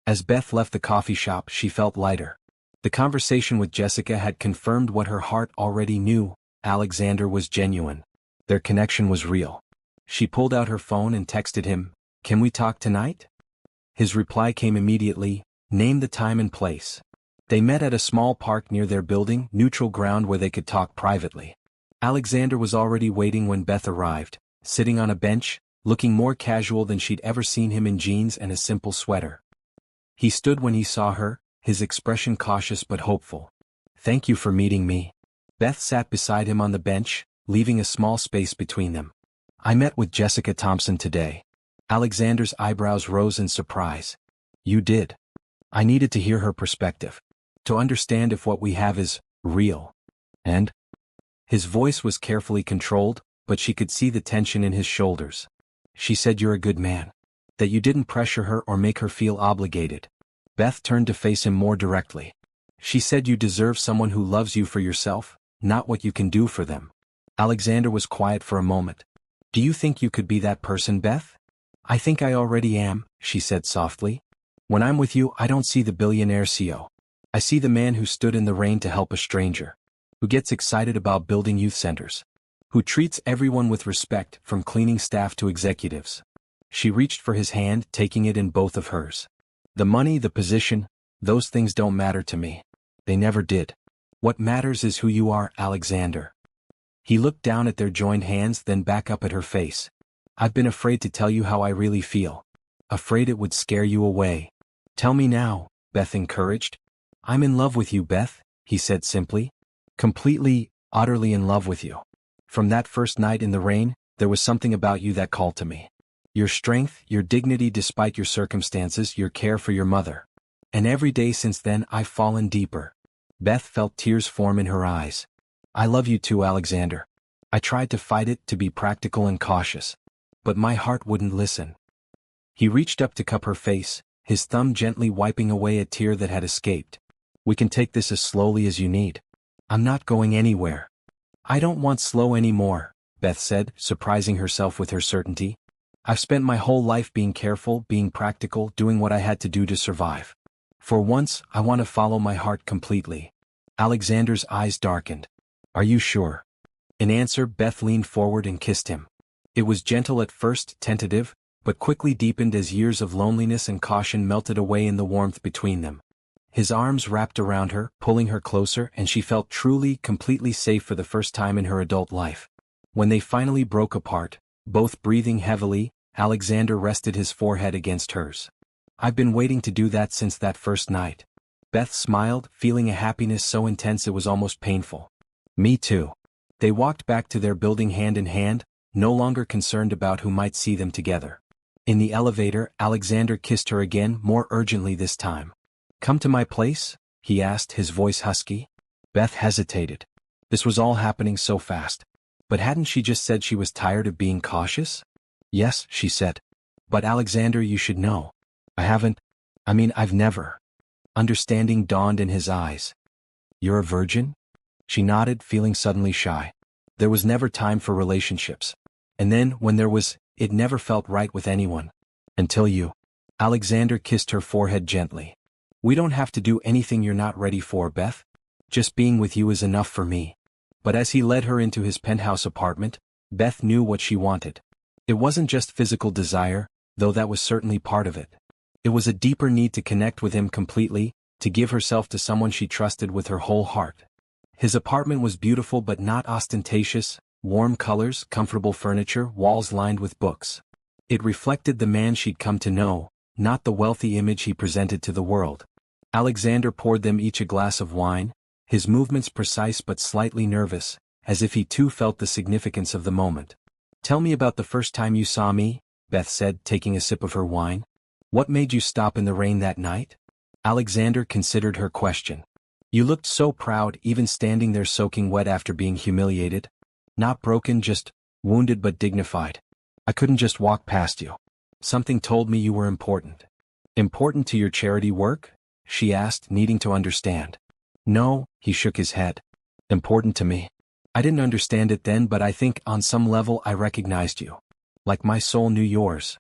As Beth left the coffee shop, she felt lighter. The conversation with Jessica had confirmed what her heart already knew: Alexander was genuine. Their connection was real. She pulled out her phone and texted him, "Can we talk tonight?" His reply came immediately, "Name the time and place." They met at a small park near their building, neutral ground where they could talk privately. Alexander was already waiting when Beth arrived, sitting on a bench, looking more casual than she'd ever seen him, in jeans and a simple sweater. He stood when he saw her, his expression cautious but hopeful. "Thank you for meeting me." Beth sat beside him on the bench, leaving a small space between them. "I met with Jessica Thompson today." Alexander's eyebrows rose in surprise. "You did?" "I needed to hear her perspective. To understand if what we have is real." "And?" His voice was carefully controlled, but she could see the tension in his shoulders. "She said you're a good man. That you didn't pressure her or make her feel obligated." Beth turned to face him more directly. "She said you deserve someone who loves you for yourself, not what you can do for them." Alexander was quiet for a moment. "Do you think you could be that person, Beth?" "I think I already am," she said softly. "When I'm with you, I don't see the billionaire CEO. I see the man who stood in the rain to help a stranger. Who gets excited about building youth centers. who treats everyone with respect from cleaning staff to executives. She reached for his hand, taking it in both of hers. The money, the position, those things don't matter to me. They never did. What matters is who you are, Alexander. He looked down at their joined hands, then back up at her face. I've been afraid to tell you how I really feel. Afraid it would scare you away. Tell me now, Beth encouraged. I'm in love with you, Beth, he said simply. Completely, utterly in love with you. From that first night in the rain, there was something about you that called to me. Your strength, your dignity despite your circumstances, your care for your mother. And every day since then I've fallen deeper. Beth felt tears form in her eyes. I love you too, Alexander. I tried to fight it, to be practical and cautious. But my heart wouldn't listen. He reached up to cup her face, his thumb gently wiping away a tear that had escaped. We can take this as slowly as you need. I'm not going anywhere. I don't want slow anymore, Beth said, surprising herself with her certainty. I've spent my whole life being careful, being practical, doing what I had to do to survive. For once, I want to follow my heart completely. Alexander's eyes darkened. Are you sure? In answer, Beth leaned forward and kissed him. It was gentle at first, tentative, but quickly deepened as years of loneliness and caution melted away in the warmth between them. His arms wrapped around her, pulling her closer, and she felt truly, completely safe for the first time in her adult life. When they finally broke apart, both breathing heavily, Alexander rested his forehead against hers. I've been waiting to do that since that first night. Beth smiled, feeling a happiness so intense it was almost painful. Me too. They walked back to their building hand in hand, no longer concerned about who might see them together. In the elevator, Alexander kissed her again, more urgently this time. Come to my place? He asked, his voice husky. Beth hesitated. This was all happening so fast. But hadn't she just said she was tired of being cautious? Yes, she said. But Alexander, you should know. I've never. Understanding dawned in his eyes. You're a virgin? She nodded, feeling suddenly shy. There was never time for relationships. And then, when there was, it never felt right with anyone. Until you. Alexander kissed her forehead gently. We don't have to do anything you're not ready for, Beth. Just being with you is enough for me. But as he led her into his penthouse apartment, Beth knew what she wanted. It wasn't just physical desire, though that was certainly part of it. It was a deeper need to connect with him completely, to give herself to someone she trusted with her whole heart. His apartment was beautiful but not ostentatious, warm colors, comfortable furniture, walls lined with books. It reflected the man she'd come to know, not the wealthy image he presented to the world. Alexander poured them each a glass of wine, his movements precise but slightly nervous, as if he too felt the significance of the moment. Tell me about the first time you saw me, Beth said, taking a sip of her wine. What made you stop in the rain that night? Alexander considered her question. You looked so proud, even standing there soaking wet after being humiliated. Not broken, just wounded but dignified. I couldn't just walk past you. Something told me you were important. Important to your charity work? She asked, needing to understand. No, he shook his head. Important to me. I didn't understand it then, but I think on some level I recognized you. Like my soul knew yours.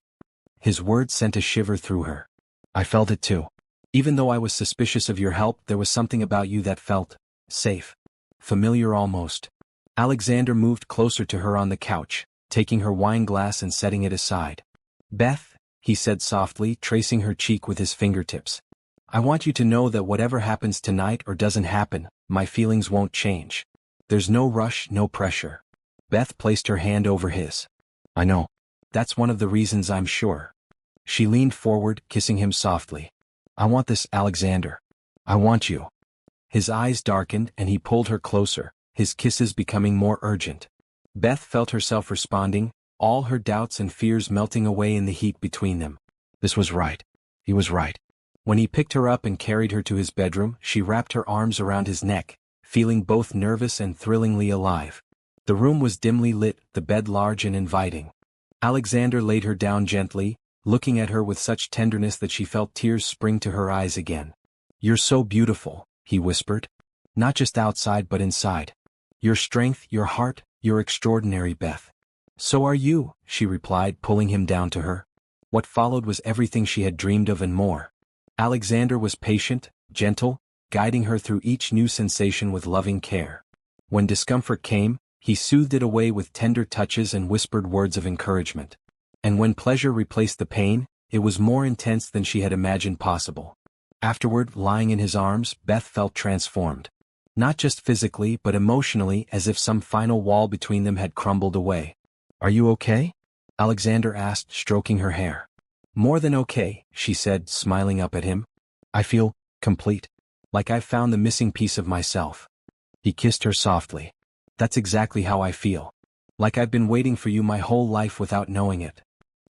His words sent a shiver through her. I felt it too. Even though I was suspicious of your help, there was something about you that felt safe. Familiar almost. Alexander moved closer to her on the couch, taking her wine glass and setting it aside. Beth, he said softly, tracing her cheek with his fingertips. I want you to know that whatever happens tonight or doesn't happen, my feelings won't change. There's no rush, no pressure. Beth placed her hand over his. I know. That's one of the reasons I'm sure. She leaned forward, kissing him softly. I want this, Alexander. I want you. His eyes darkened and he pulled her closer, his kisses becoming more urgent. Beth felt herself responding, all her doubts and fears melting away in the heat between them. This was right. He was right. When he picked her up and carried her to his bedroom, she wrapped her arms around his neck, feeling both nervous and thrillingly alive. The room was dimly lit, the bed large and inviting. Alexander laid her down gently, looking at her with such tenderness that she felt tears spring to her eyes again. You're so beautiful, he whispered. Not just outside but inside. Your strength, your heart, you're extraordinary, Beth. So are you, she replied, pulling him down to her. What followed was everything she had dreamed of and more. Alexander was patient, gentle, guiding her through each new sensation with loving care. When discomfort came, He soothed it away with tender touches and whispered words of encouragement. And when pleasure replaced the pain, it was more intense than she had imagined possible. Afterward, lying in his arms, Beth felt transformed. Not just physically but emotionally, as if some final wall between them had crumbled away. "Are you okay?" Alexander asked, stroking her hair. "More than okay," she said, smiling up at him. "I feel complete. Like I've found the missing piece of myself." He kissed her softly. "That's exactly how I feel. Like I've been waiting for you my whole life without knowing it."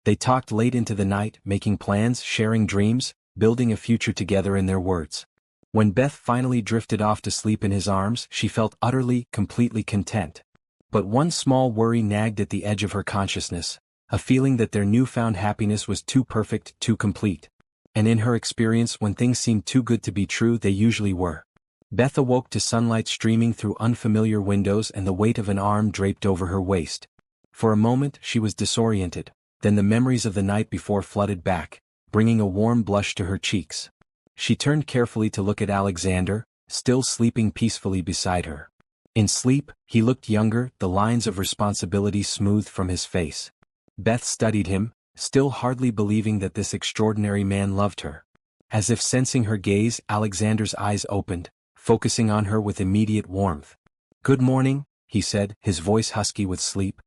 They talked late into the night, making plans, sharing dreams, building a future together in their words. When Beth finally drifted off to sleep in his arms, she felt utterly, completely content. But one small worry nagged at the edge of her consciousness, a feeling that their newfound happiness was too perfect, too complete. And in her experience, when things seemed too good to be true, they usually were. Beth awoke to sunlight streaming through unfamiliar windows and the weight of an arm draped over her waist. For a moment, she was disoriented, then the memories of the night before flooded back, bringing a warm blush to her cheeks. She turned carefully to look at Alexander, still sleeping peacefully beside her. In sleep, he looked younger, the lines of responsibility smoothed from his face. Beth studied him, still hardly believing that this extraordinary man loved her. As if sensing her gaze, Alexander's eyes opened, focusing on her with immediate warmth. "Good morning," he said, his voice husky with sleep.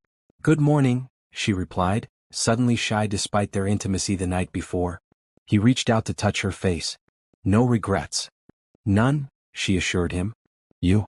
"Good morning," she replied, suddenly shy despite their intimacy the night before. He reached out to touch her face. "No regrets." "None," she assured him. "You?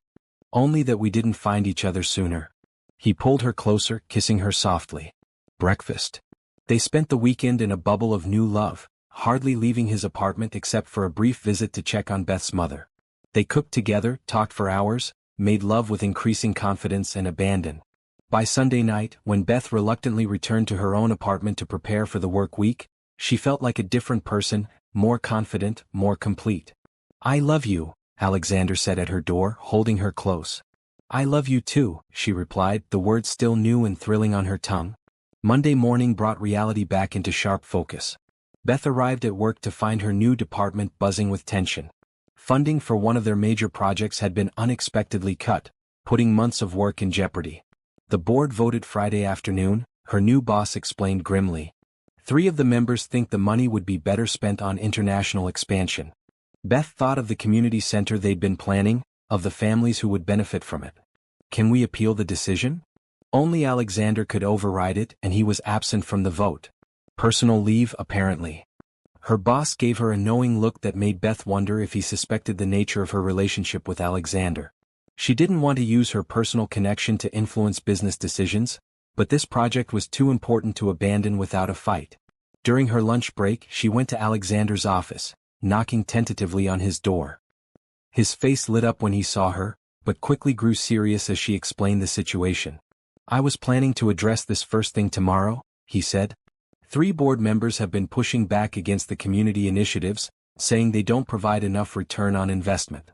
Only that we didn't find each other sooner." He pulled her closer, kissing her softly. "Breakfast." They spent the weekend in a bubble of new love, hardly leaving his apartment except for a brief visit to check on Beth's mother. They cooked together, talked for hours, made love with increasing confidence and abandon. By Sunday night, when Beth reluctantly returned to her own apartment to prepare for the work week, she felt like a different person, more confident, more complete. "I love you," Alexander said at her door, holding her close. "I love you too," she replied, the words still new and thrilling on her tongue. Monday morning brought reality back into sharp focus. Beth arrived at work to find her new department buzzing with tension. Funding for one of their major projects had been unexpectedly cut, putting months of work in jeopardy. The board voted Friday afternoon, her new boss explained grimly. 3 of the members think the money would be better spent on international expansion. Beth thought of the community center they'd been planning, of the families who would benefit from it. "Can we appeal the decision?" Only Alexander could override it, and he was absent from the vote. Personal leave, apparently. Her boss gave her a knowing look that made Beth wonder if he suspected the nature of her relationship with Alexander. She didn't want to use her personal connection to influence business decisions, but this project was too important to abandon without a fight. During her lunch break, she went to Alexander's office, knocking tentatively on his door. His face lit up when he saw her, but quickly grew serious as she explained the situation. "I was planning to address this first thing tomorrow," he said. 3 board members have been pushing back against the community initiatives, saying they don't provide enough return on investment.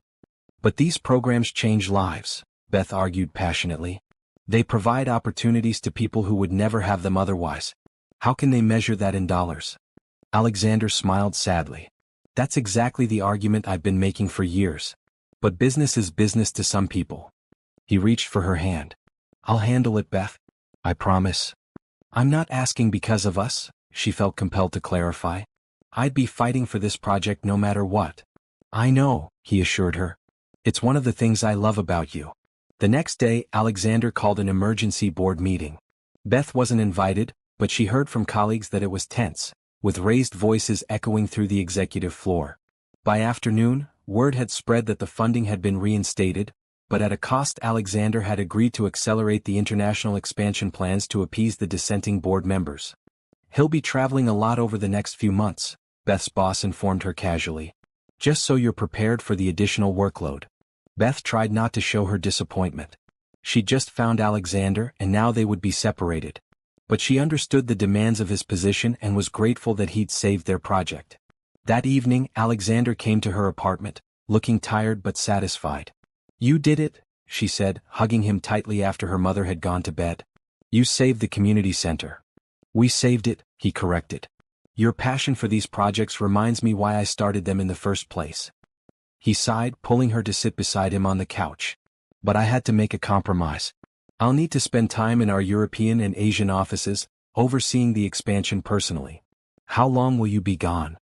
"But these programs change lives," Beth argued passionately. "They provide opportunities to people who would never have them otherwise. How can they measure that in dollars?" Alexander smiled sadly. "That's exactly the argument I've been making for years. But business is business to some people." He reached for her hand. "I'll handle it, Beth. I promise." "I'm not asking because of us," she felt compelled to clarify. "I'd be fighting for this project no matter what." "I know," he assured her. "It's one of the things I love about you." The next day, Alexander called an emergency board meeting. Beth wasn't invited, but she heard from colleagues that it was tense, with raised voices echoing through the executive floor. By afternoon, word had spread that the funding had been reinstated, but at a cost. Alexander had agreed to accelerate the international expansion plans to appease the dissenting board members. "He'll be traveling a lot over the next few months," Beth's boss informed her casually. "Just so you're prepared for the additional workload." Beth tried not to show her disappointment. She'd just found Alexander, and now they would be separated. But she understood the demands of his position and was grateful that he'd saved their project. That evening, Alexander came to her apartment, looking tired but satisfied. "You did it," she said, hugging him tightly after her mother had gone to bed. "You saved the community center." "We saved it," he corrected. "Your passion for these projects reminds me why I started them in the first place." He sighed, pulling her to sit beside him on the couch. "But I had to make a compromise. I'll need to spend time in our European and Asian offices, overseeing the expansion personally. How long will you be gone?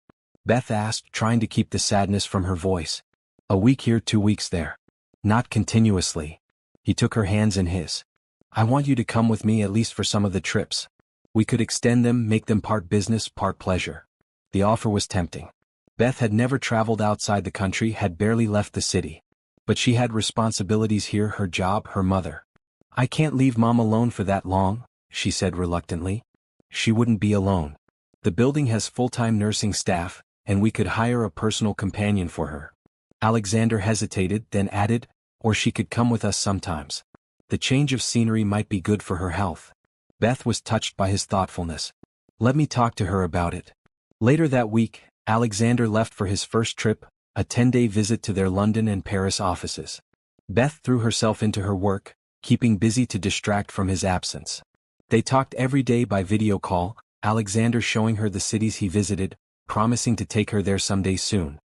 Beth asked, trying to keep the sadness from her voice. A week here, 2 weeks there. Not continuously. He took her hands in his. I want you to come with me at least for some of the trips. We could extend them, make them part business, part pleasure. The offer was tempting. Beth had never traveled outside the country, had barely left the city. But she had responsibilities here, her job, her mother. I can't leave Mom alone for that long, she said reluctantly. She wouldn't be alone. The building has full-time nursing staff, and we could hire a personal companion for her. Alexander hesitated, then added, or she could come with us sometimes. The change of scenery might be good for her health. Beth was touched by his thoughtfulness. Let me talk to her about it. Later that week, Alexander left for his first trip, a 10-day visit to their London and Paris offices. Beth threw herself into her work, keeping busy to distract from his absence. They talked every day by video call, Alexander showing her the cities he visited, promising to take her there someday soon.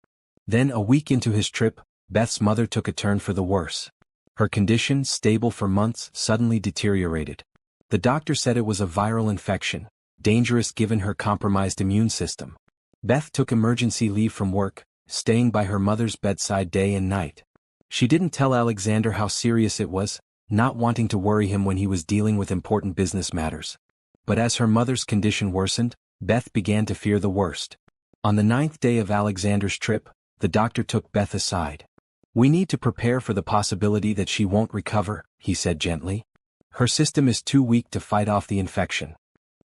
Then a week into his trip, Beth's mother took a turn for the worse. Her condition, stable for months, suddenly deteriorated. The doctor said it was a viral infection, dangerous given her compromised immune system. Beth took emergency leave from work, staying by her mother's bedside day and night. She didn't tell Alexander how serious it was, not wanting to worry him when he was dealing with important business matters. But as her mother's condition worsened, Beth began to fear the worst. On the 9th day of Alexander's trip, the doctor took Beth aside. We need to prepare for the possibility that she won't recover, he said gently. Her system is too weak to fight off the infection.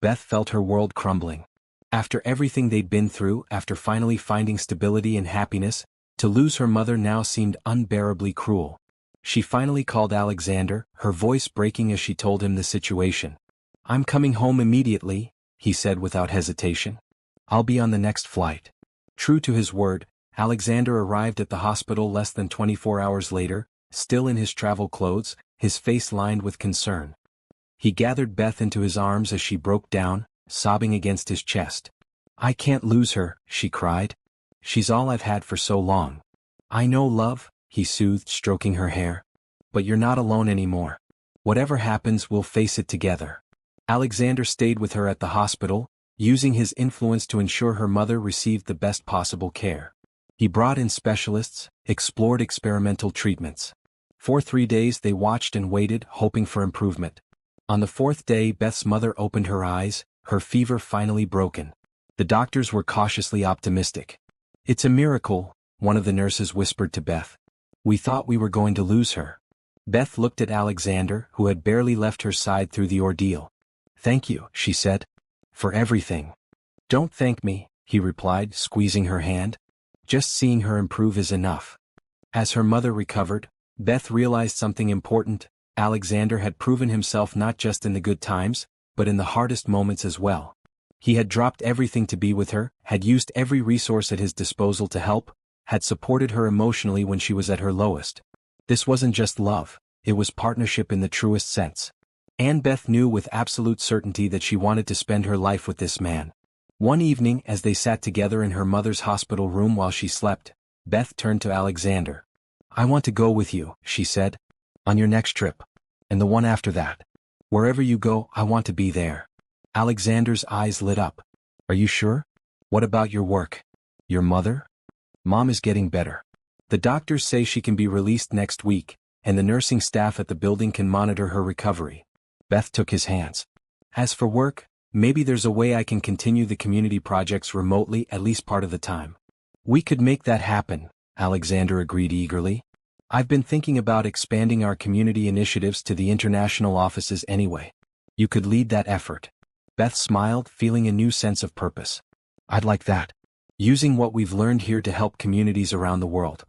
Beth felt her world crumbling. After everything they'd been through, after finally finding stability and happiness, to lose her mother now seemed unbearably cruel. She finally called Alexander, her voice breaking as she told him the situation. I'm coming home immediately, he said without hesitation. I'll be on the next flight. True to his word, Alexander arrived at the hospital less than 24 hours later, still in his travel clothes, his face lined with concern. He gathered Beth into his arms as she broke down, sobbing against his chest. I can't lose her, she cried. She's all I've had for so long. I know, love, he soothed, stroking her hair. But you're not alone anymore. Whatever happens, we'll face it together. Alexander stayed with her at the hospital, using his influence to ensure her mother received the best possible care. He brought in specialists, explored experimental treatments. For 3 days they watched and waited, hoping for improvement. On the 4th day, Beth's mother opened her eyes, her fever finally broken. The doctors were cautiously optimistic. It's a miracle, one of the nurses whispered to Beth. We thought we were going to lose her. Beth looked at Alexander, who had barely left her side through the ordeal. Thank you, she said. For everything. Don't thank me, he replied, squeezing her hand. Just seeing her improve is enough. As her mother recovered, Beth realized something important. Alexander had proven himself not just in the good times, but in the hardest moments as well. He had dropped everything to be with her, had used every resource at his disposal to help, had supported her emotionally when she was at her lowest. This wasn't just love, it was partnership in the truest sense. And Beth knew with absolute certainty that she wanted to spend her life with this man. One evening, as they sat together in her mother's hospital room while she slept, Beth turned to Alexander. I want to go with you, she said. On your next trip. And the one after that. Wherever you go, I want to be there. Alexander's eyes lit up. Are you sure? What about your work? Your mother? Mom is getting better. The doctors say she can be released next week, and the nursing staff at the building can monitor her recovery. Beth took his hands. As for work, maybe there's a way I can continue the community projects remotely at least part of the time. We could make that happen, Alexander agreed eagerly. I've been thinking about expanding our community initiatives to the international offices anyway. You could lead that effort. Beth smiled, feeling a new sense of purpose. I'd like that. Using what we've learned here to help communities around the world.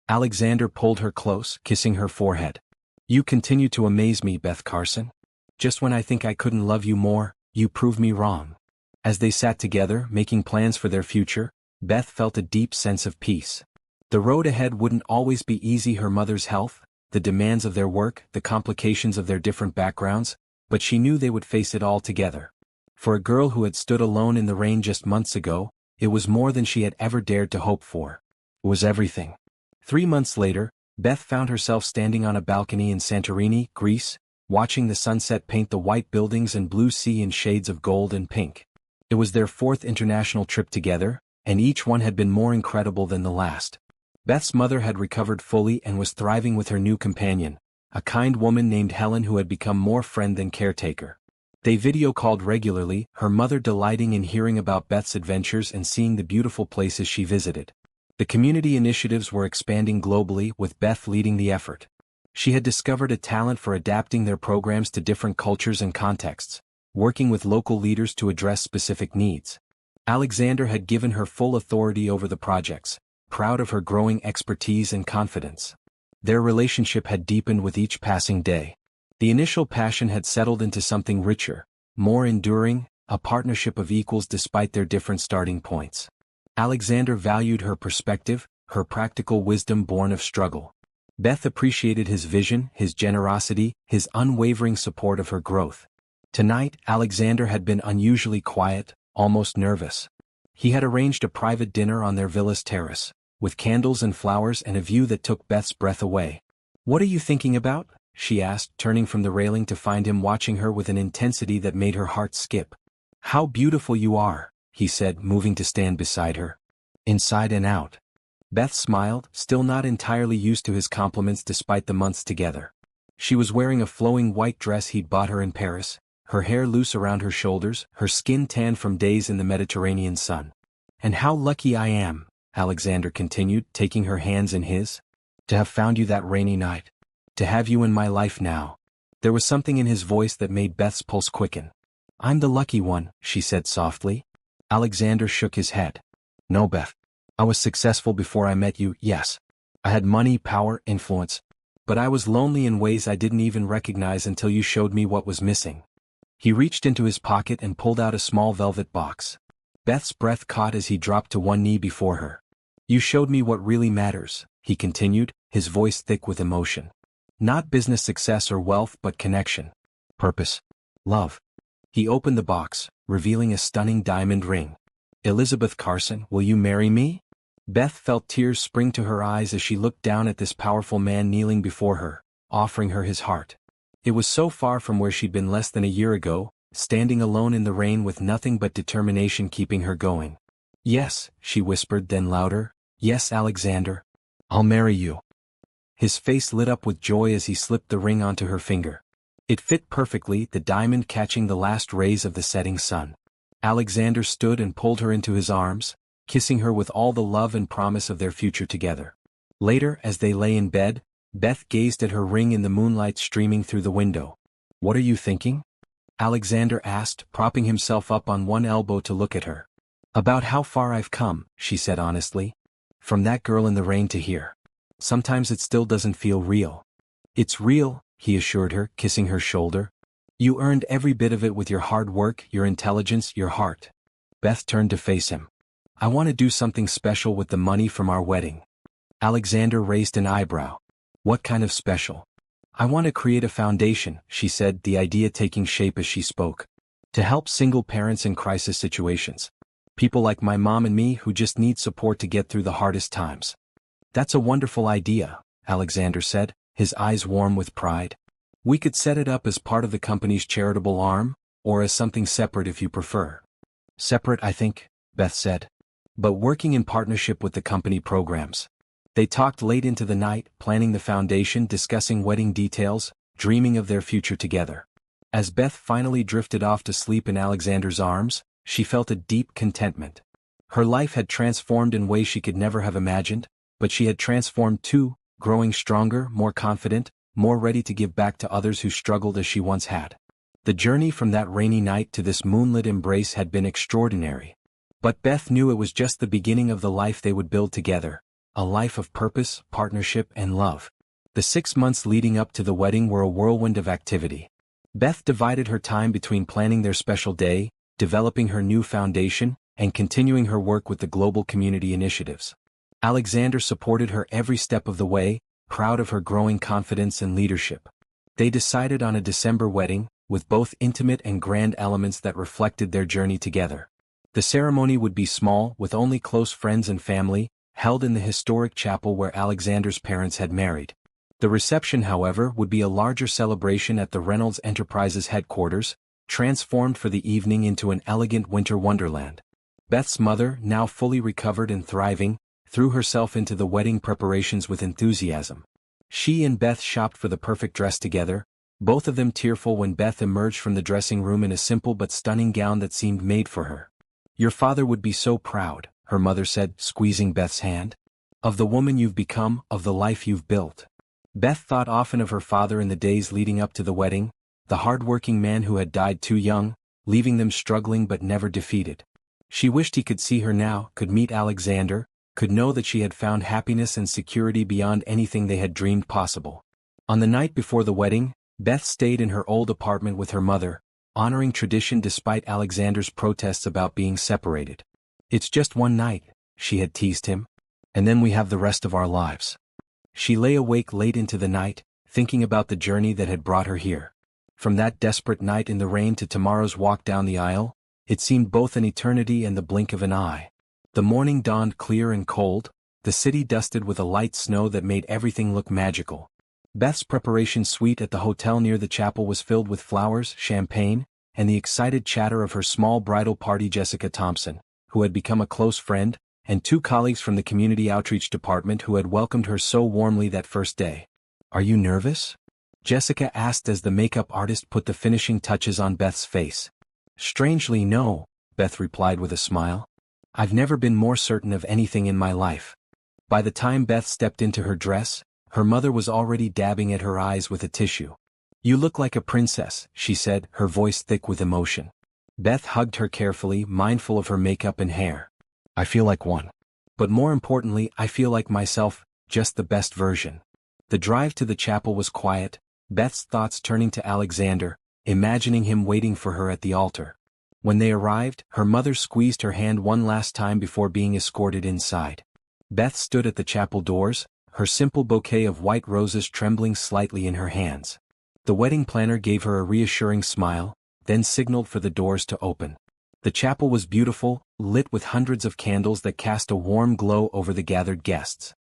Alexander pulled her close, kissing her forehead. You continue to amaze me, Beth Carson. Just when I think I couldn't love you more, you prove me wrong. As they sat together, making plans for their future, Beth felt a deep sense of peace. The road ahead wouldn't always be easy, her mother's health, the demands of their work, the complications of their different backgrounds, but she knew they would face it all together. For a girl who had stood alone in the rain just months ago, it was more than she had ever dared to hope for. It was everything. 3 months later, Beth found herself standing on a balcony in Santorini, Greece, watching the sunset paint the white buildings and blue sea in shades of gold and pink. It was their fourth international trip together, and each one had been more incredible than the last. Beth's mother had recovered fully and was thriving with her new companion, a kind woman named Helen who had become more friend than caretaker. They video called regularly, her mother delighting in hearing about Beth's adventures and seeing the beautiful places she visited. The community initiatives were expanding globally, with Beth leading the effort. She had discovered a talent for adapting their programs to different cultures and contexts, working with local leaders to address specific needs. Alexander had given her full authority over the projects, proud of her growing expertise and confidence. Their relationship had deepened with each passing day. The initial passion had settled into something richer, more enduring, a partnership of equals despite their different starting points. Alexander valued her perspective, her practical wisdom born of struggle. Beth appreciated his vision, his generosity, his unwavering support of her growth. Tonight, Alexander had been unusually quiet, almost nervous. He had arranged a private dinner on their villa's terrace, with candles and flowers and a view that took Beth's breath away. "What are you thinking about?" she asked, turning from the railing to find him watching her with an intensity that made her heart skip. "How beautiful you are," he said, moving to stand beside her. "Inside and out." Beth smiled, still not entirely used to his compliments despite the months together. She was wearing a flowing white dress he'd bought her in Paris, her hair loose around her shoulders, her skin tanned from days in the Mediterranean sun. "And how lucky I am," Alexander continued, taking her hands in his, "to have found you that rainy night. To have you in my life now." There was something in his voice that made Beth's pulse quicken. "I'm the lucky one," she said softly. Alexander shook his head. "No, Beth. I was successful before I met you, yes. I had money, power, influence. But I was lonely in ways I didn't even recognize until you showed me what was missing." He reached into his pocket and pulled out a small velvet box. Beth's breath caught as he dropped to one knee before her. "You showed me what really matters," he continued, his voice thick with emotion. "Not business success or wealth but connection. Purpose. Love." He opened the box, revealing a stunning diamond ring. "Elizabeth Carson, will you marry me?" Beth felt tears spring to her eyes as she looked down at this powerful man kneeling before her, offering her his heart. It was so far from where she'd been less than a year ago, standing alone in the rain with nothing but determination keeping her going. "Yes," she whispered, then louder, "Yes, Alexander. I'll marry you." His face lit up with joy as he slipped the ring onto her finger. It fit perfectly, the diamond catching the last rays of the setting sun. Alexander stood and pulled her into his arms, kissing her with all the love and promise of their future together. Later, as they lay in bed, Beth gazed at her ring in the moonlight streaming through the window. "What are you thinking?" Alexander asked, propping himself up on one elbow to look at her. "About how far I've come," she said honestly. "From that girl in the rain to here. Sometimes it still doesn't feel real." "It's real," he assured her, kissing her shoulder. "You earned every bit of it with your hard work, your intelligence, your heart." Beth turned to face him. "I want to do something special with the money from our wedding." Alexander raised an eyebrow. "What kind of special?" "I want to create a foundation," she said, the idea taking shape as she spoke. "To help single parents in crisis situations. People like my mom and me who just need support to get through the hardest times." "That's a wonderful idea," Alexander said, his eyes warm with pride. "We could set it up as part of the company's charitable arm, or as something separate if you prefer." "Separate, I think," Beth said. "But working in partnership with the company programs." They talked late into the night, planning the foundation, discussing wedding details, dreaming of their future together. As Beth finally drifted off to sleep in Alexander's arms, she felt a deep contentment. Her life had transformed in ways she could never have imagined, but she had transformed too, growing stronger, more confident, more ready to give back to others who struggled as she once had. The journey from that rainy night to this moonlit embrace had been extraordinary. But Beth knew it was just the beginning of the life they would build together, a life of purpose, partnership, and love. The 6 months leading up to the wedding were a whirlwind of activity. Beth divided her time between planning their special day, developing her new foundation, and continuing her work with the global community initiatives. Alexander supported her every step of the way, proud of her growing confidence and leadership. They decided on a December wedding, with both intimate and grand elements that reflected their journey together. The ceremony would be small, with only close friends and family, held in the historic chapel where Alexander's parents had married. The reception, however, would be a larger celebration at the Reynolds Enterprises headquarters, transformed for the evening into an elegant winter wonderland. Beth's mother, now fully recovered and thriving, threw herself into the wedding preparations with enthusiasm. She and Beth shopped for the perfect dress together, both of them tearful when Beth emerged from the dressing room in a simple but stunning gown that seemed made for her. "Your father would be so proud," her mother said, squeezing Beth's hand. "Of the woman you've become, of the life you've built." Beth thought often of her father in the days leading up to the wedding, the hard-working man who had died too young, leaving them struggling but never defeated. She wished he could see her now, could meet Alexander, could know that she had found happiness and security beyond anything they had dreamed possible. On the night before the wedding, Beth stayed in her old apartment with her mother, honoring tradition despite Alexander's protests about being separated. "It's just one night," she had teased him, "and then we have the rest of our lives." She lay awake late into the night, thinking about the journey that had brought her here. From that desperate night in the rain to tomorrow's walk down the aisle, it seemed both an eternity and the blink of an eye. The morning dawned clear and cold, the city dusted with a light snow that made everything look magical. Beth's preparation suite at the hotel near the chapel was filled with flowers, champagne, and the excited chatter of her small bridal party. Jessica Thompson, who had become a close friend, and two colleagues from the community outreach department who had welcomed her so warmly that first day. "Are you nervous?" Jessica asked as the makeup artist put the finishing touches on Beth's face. "Strangely, no," Beth replied with a smile. "I've never been more certain of anything in my life." By the time Beth stepped into her dress, her mother was already dabbing at her eyes with a tissue. "You look like a princess," she said, her voice thick with emotion. Beth hugged her carefully, mindful of her makeup and hair. "I feel like one. But more importantly, I feel like myself, just the best version." The drive to the chapel was quiet, Beth's thoughts turning to Alexander, imagining him waiting for her at the altar. When they arrived, her mother squeezed her hand one last time before being escorted inside. Beth stood at the chapel doors, her simple bouquet of white roses trembling slightly in her hands. The wedding planner gave her a reassuring smile, then signaled for the doors to open. The chapel was beautiful, lit with hundreds of candles that cast a warm glow over the gathered guests.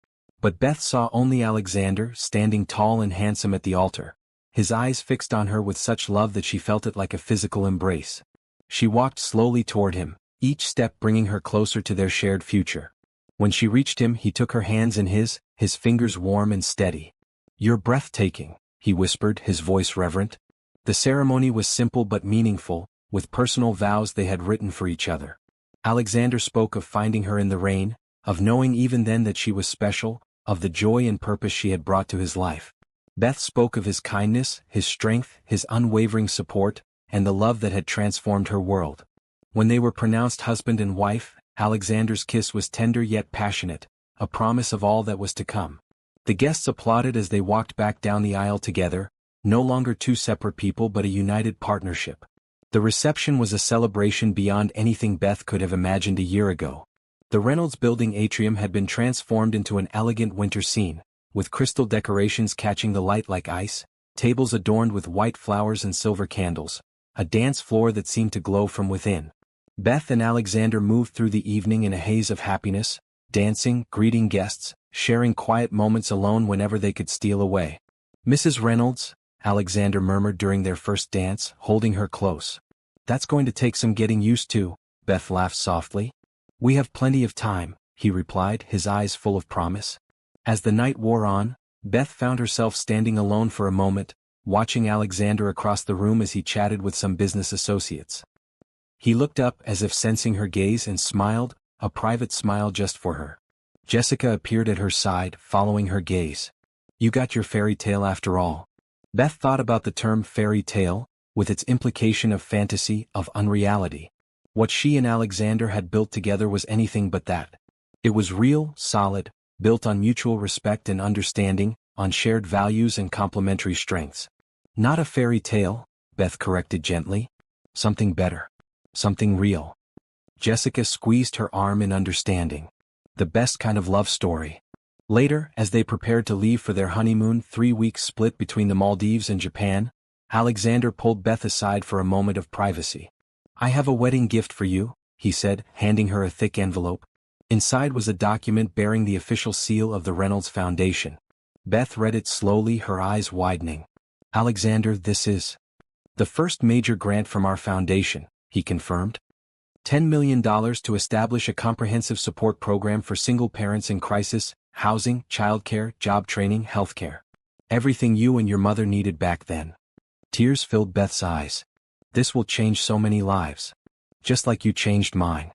But Beth saw only Alexander, standing tall and handsome at the altar, his eyes fixed on her with such love that she felt it like a physical embrace. She walked slowly toward him, each step bringing her closer to their shared future. When she reached him, he took her hands in his fingers warm and steady. "You're breathtaking," he whispered, his voice reverent. The ceremony was simple but meaningful, with personal vows they had written for each other. Alexander spoke of finding her in the rain, of knowing even then that she was special, of the joy and purpose she had brought to his life. Beth spoke of his kindness, his strength, his unwavering support, and the love that had transformed her world. When they were pronounced husband and wife, Alexander's kiss was tender yet passionate, a promise of all that was to come. The guests applauded as they walked back down the aisle together, no longer two separate people but a united partnership. The reception was a celebration beyond anything Beth could have imagined a year ago. The Reynolds Building atrium had been transformed into an elegant winter scene, with crystal decorations catching the light like ice, tables adorned with white flowers and silver candles, a dance floor that seemed to glow from within. Beth and Alexander moved through the evening in a haze of happiness, dancing, greeting guests, sharing quiet moments alone whenever they could steal away. "Mrs. Reynolds," Alexander murmured during their first dance, holding her close. "That's going to take some getting used to," Beth laughed softly. "We have plenty of time," he replied, his eyes full of promise. As the night wore on, Beth found herself standing alone for a moment, watching Alexander across the room as he chatted with some business associates. He looked up as if sensing her gaze and smiled, a private smile just for her. Jessica appeared at her side, following her gaze. "You got your fairy tale after all." Beth thought about the term fairy tale, with its implication of fantasy, of unreality. What she and Alexander had built together was anything but that. It was real, solid, built on mutual respect and understanding, on shared values and complementary strengths. "Not a fairy tale," Beth corrected gently. "Something better. Something real." Jessica squeezed her arm in understanding. "The best kind of love story." Later, as they prepared to leave for their honeymoon, 3 weeks split between the Maldives and Japan, Alexander pulled Beth aside for a moment of privacy. "I have a wedding gift for you," he said, handing her a thick envelope. Inside was a document bearing the official seal of the Reynolds Foundation. Beth read it slowly, her eyes widening. "Alexander, this is the first major grant from our foundation," he confirmed. $10 million to establish a comprehensive support program for single parents in crisis, housing, childcare, job training, healthcare. Everything you and your mother needed back then. Tears filled Beth's eyes. "This will change so many lives. Just like you changed mine."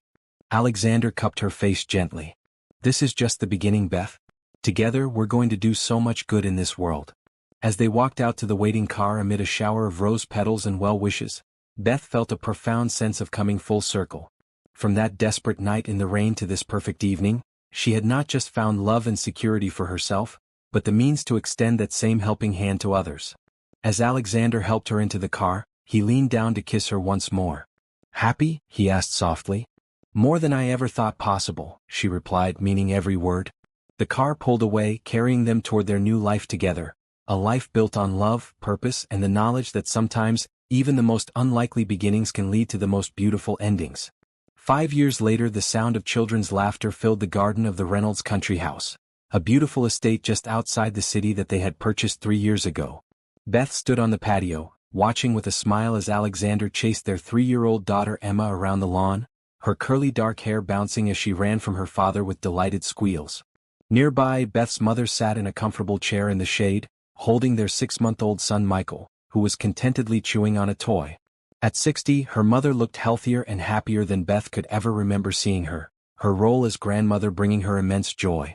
Alexander cupped her face gently. "This is just the beginning, Beth. Together we're going to do so much good in this world." As they walked out to the waiting car amid a shower of rose petals and well wishes, Beth felt a profound sense of coming full circle. From that desperate night in the rain to this perfect evening, she had not just found love and security for herself, but the means to extend that same helping hand to others. As Alexander helped her into the car, he leaned down to kiss her once more. "Happy?" he asked softly. "More than I ever thought possible," she replied, meaning every word. The car pulled away, carrying them toward their new life together, a life built on love, purpose, and the knowledge that sometimes, even the most unlikely beginnings can lead to the most beautiful endings. 5 years later, the sound of children's laughter filled the garden of the Reynolds country house, a beautiful estate just outside the city that they had purchased 3 years ago. Beth stood on the patio, watching with a smile as Alexander chased their 3-year-old daughter Emma around the lawn, her curly dark hair bouncing as she ran from her father with delighted squeals. Nearby, Beth's mother sat in a comfortable chair in the shade, holding their 6-month-old son Michael, who was contentedly chewing on a toy. At 60, her mother looked healthier and happier than Beth could ever remember seeing her, her role as grandmother bringing her immense joy.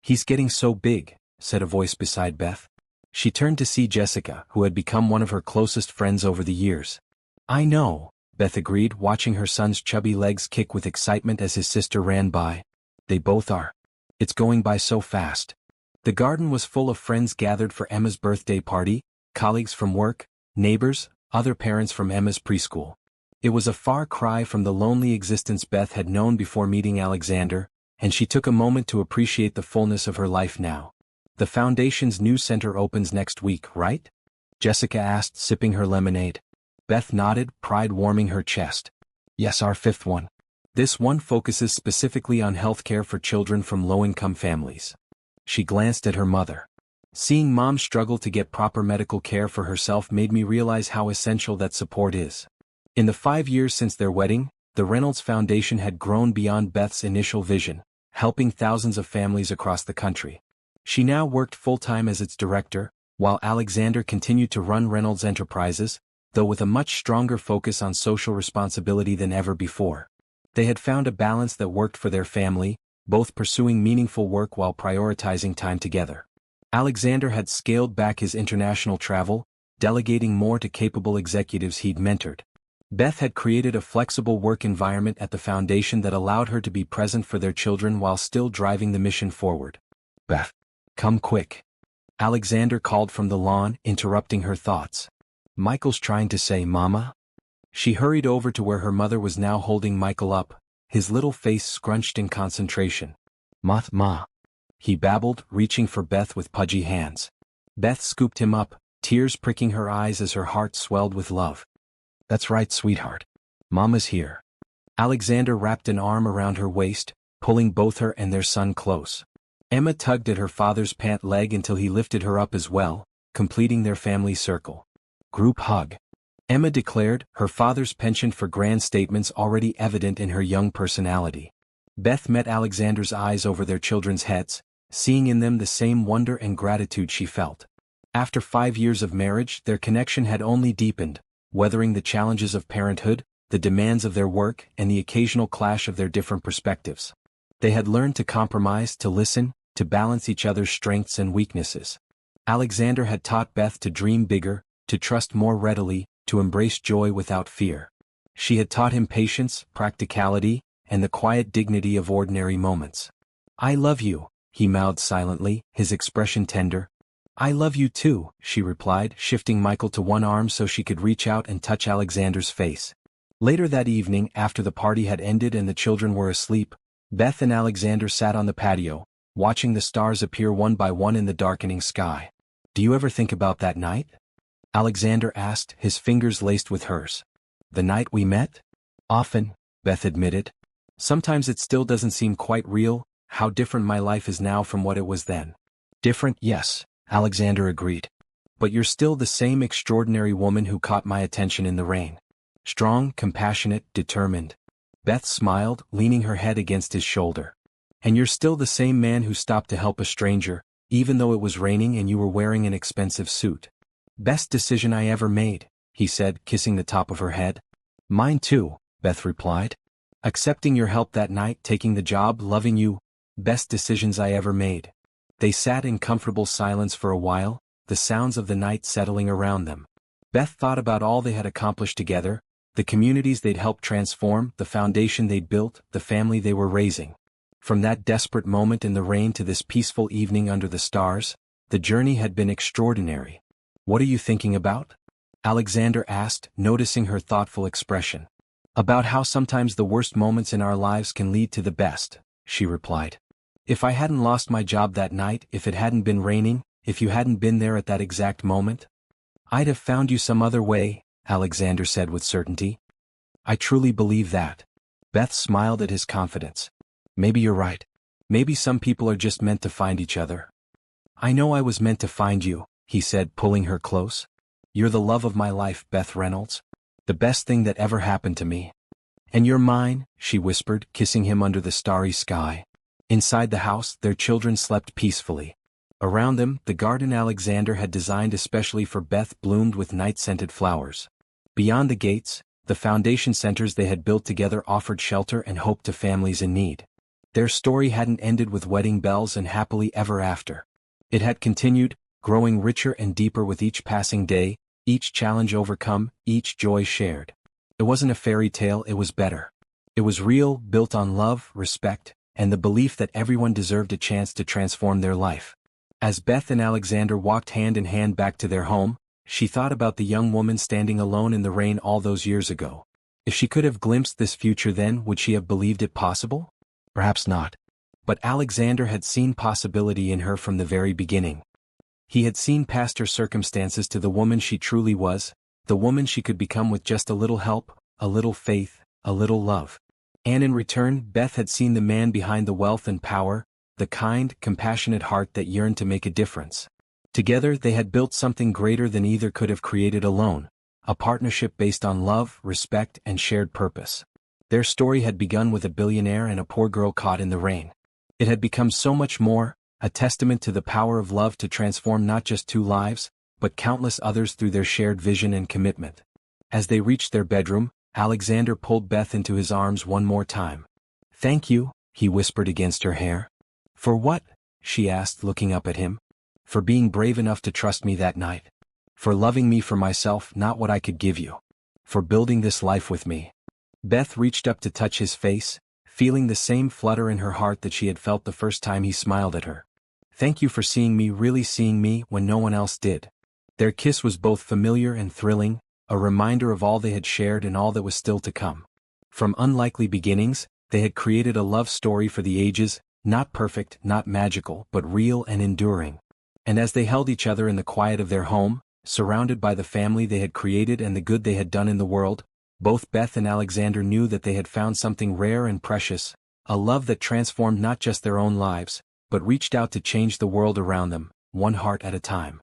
"He's getting so big," said a voice beside Beth. She turned to see Jessica, who had become one of her closest friends over the years. "I know," Beth agreed, watching her son's chubby legs kick with excitement as his sister ran by. "They both are. It's going by so fast." The garden was full of friends gathered for Emma's birthday party, colleagues from work, neighbors, other parents from Emma's preschool. It was a far cry from the lonely existence Beth had known before meeting Alexander, and she took a moment to appreciate the fullness of her life now. "The foundation's new center opens next week, right?" Jessica asked, sipping her lemonade. Beth nodded, pride warming her chest. "Yes, our 5th one. This one focuses specifically on healthcare for children from low-income families." She glanced at her mother. "Seeing Mom struggle to get proper medical care for herself made me realize how essential that support is." In the 5 years since their wedding, the Reynolds Foundation had grown beyond Beth's initial vision, helping thousands of families across the country. She now worked full-time as its director, while Alexander continued to run Reynolds Enterprises, though with a much stronger focus on social responsibility than ever before. They had found a balance that worked for their family, both pursuing meaningful work while prioritizing time together. Alexander had scaled back his international travel, delegating more to capable executives he'd mentored. Beth had created a flexible work environment at the foundation that allowed her to be present for their children while still driving the mission forward. "Beth, come quick." Alexander called from the lawn, interrupting her thoughts. "Michael's trying to say, Mama." She hurried over to where her mother was now holding Michael up, his little face scrunched in concentration. Ma," he babbled, reaching for Beth with pudgy hands. Beth scooped him up, tears pricking her eyes as her heart swelled with love. "That's right, sweetheart. Mama's here." Alexander wrapped an arm around her waist, pulling both her and their son close. Emma tugged at her father's pant leg until he lifted her up as well, completing their family circle. "Group hug," Emma declared, her father's penchant for grand statements already evident in her young personality. Beth met Alexander's eyes over their children's heads, seeing in them the same wonder and gratitude she felt. After 5 years of marriage, their connection had only deepened, weathering the challenges of parenthood, the demands of their work, and the occasional clash of their different perspectives. They had learned to compromise, to listen, to balance each other's strengths and weaknesses. Alexander had taught Beth to dream bigger, to trust more readily, to embrace joy without fear. She had taught him patience, practicality, and the quiet dignity of ordinary moments. "I love you," he mouthed silently, his expression tender. "I love you too," she replied, shifting Michael to one arm so she could reach out and touch Alexander's face. Later that evening, after the party had ended and the children were asleep, Beth and Alexander sat on the patio, watching the stars appear one by one in the darkening sky. "Do you ever think about that night?" Alexander asked, his fingers laced with hers. "The night we met?" "Often," Beth admitted. "Sometimes it still doesn't seem quite real, how different my life is now from what it was then." "Different, yes. Alexander agreed. But you're still the same extraordinary woman who caught my attention in the rain. Strong, compassionate, determined. Beth smiled, leaning her head against his shoulder. And you're still the same man who stopped to help a stranger, even though it was raining and you were wearing an expensive suit. Best decision I ever made, he said, kissing the top of her head. Mine too, Beth replied. Accepting your help that night, taking the job, loving you, best decisions I ever made. They sat in comfortable silence for a while, the sounds of the night settling around them. Beth thought about all they had accomplished together, the communities they'd helped transform, the foundation they'd built, the family they were raising. From that desperate moment in the rain to this peaceful evening under the stars, the journey had been extraordinary. What are you thinking about? Alexander asked, noticing her thoughtful expression. About how sometimes the worst moments in our lives can lead to the best, she replied. If I hadn't lost my job that night, if it hadn't been raining, if you hadn't been there at that exact moment, I'd have found you some other way, Alexander said with certainty. I truly believe that. Beth smiled at his confidence. Maybe you're right. Maybe some people are just meant to find each other. I know I was meant to find you, he said, pulling her close. You're the love of my life, Beth Reynolds. The best thing that ever happened to me. And you're mine, she whispered, kissing him under the starry sky. Inside the house, their children slept peacefully. Around them, the garden Alexander had designed especially for Beth bloomed with night-scented flowers. Beyond the gates, the foundation centers they had built together offered shelter and hope to families in need. Their story hadn't ended with wedding bells and happily ever after. It had continued, growing richer and deeper with each passing day, each challenge overcome, each joy shared. It wasn't a fairy tale, it was better. It was real, built on love, respect, and the belief that everyone deserved a chance to transform their life. As Beth and Alexander walked hand in hand back to their home, she thought about the young woman standing alone in the rain all those years ago. If she could have glimpsed this future then, would she have believed it possible? Perhaps not. But Alexander had seen possibility in her from the very beginning. He had seen past her circumstances to the woman she truly was, the woman she could become with just a little help, a little faith, a little love. And in return, Beth had seen the man behind the wealth and power, the kind, compassionate heart that yearned to make a difference. Together they had built something greater than either could have created alone, a partnership based on love, respect, and shared purpose. Their story had begun with a billionaire and a poor girl caught in the rain. It had become so much more, a testament to the power of love to transform not just two lives, but countless others through their shared vision and commitment. As they reached their bedroom, Alexander pulled Beth into his arms one more time. Thank you, he whispered against her hair. For what? She asked, looking up at him. For being brave enough to trust me that night. For loving me for myself, not what I could give you. For building this life with me. Beth reached up to touch his face, feeling the same flutter in her heart that she had felt the first time he smiled at her. Thank you for seeing me, really seeing me when no one else did. Their kiss was both familiar and thrilling, a reminder of all they had shared and all that was still to come. From unlikely beginnings, they had created a love story for the ages, not perfect, not magical, but real and enduring. And as they held each other in the quiet of their home, surrounded by the family they had created and the good they had done in the world, both Beth and Alexander knew that they had found something rare and precious, a love that transformed not just their own lives, but reached out to change the world around them, one heart at a time.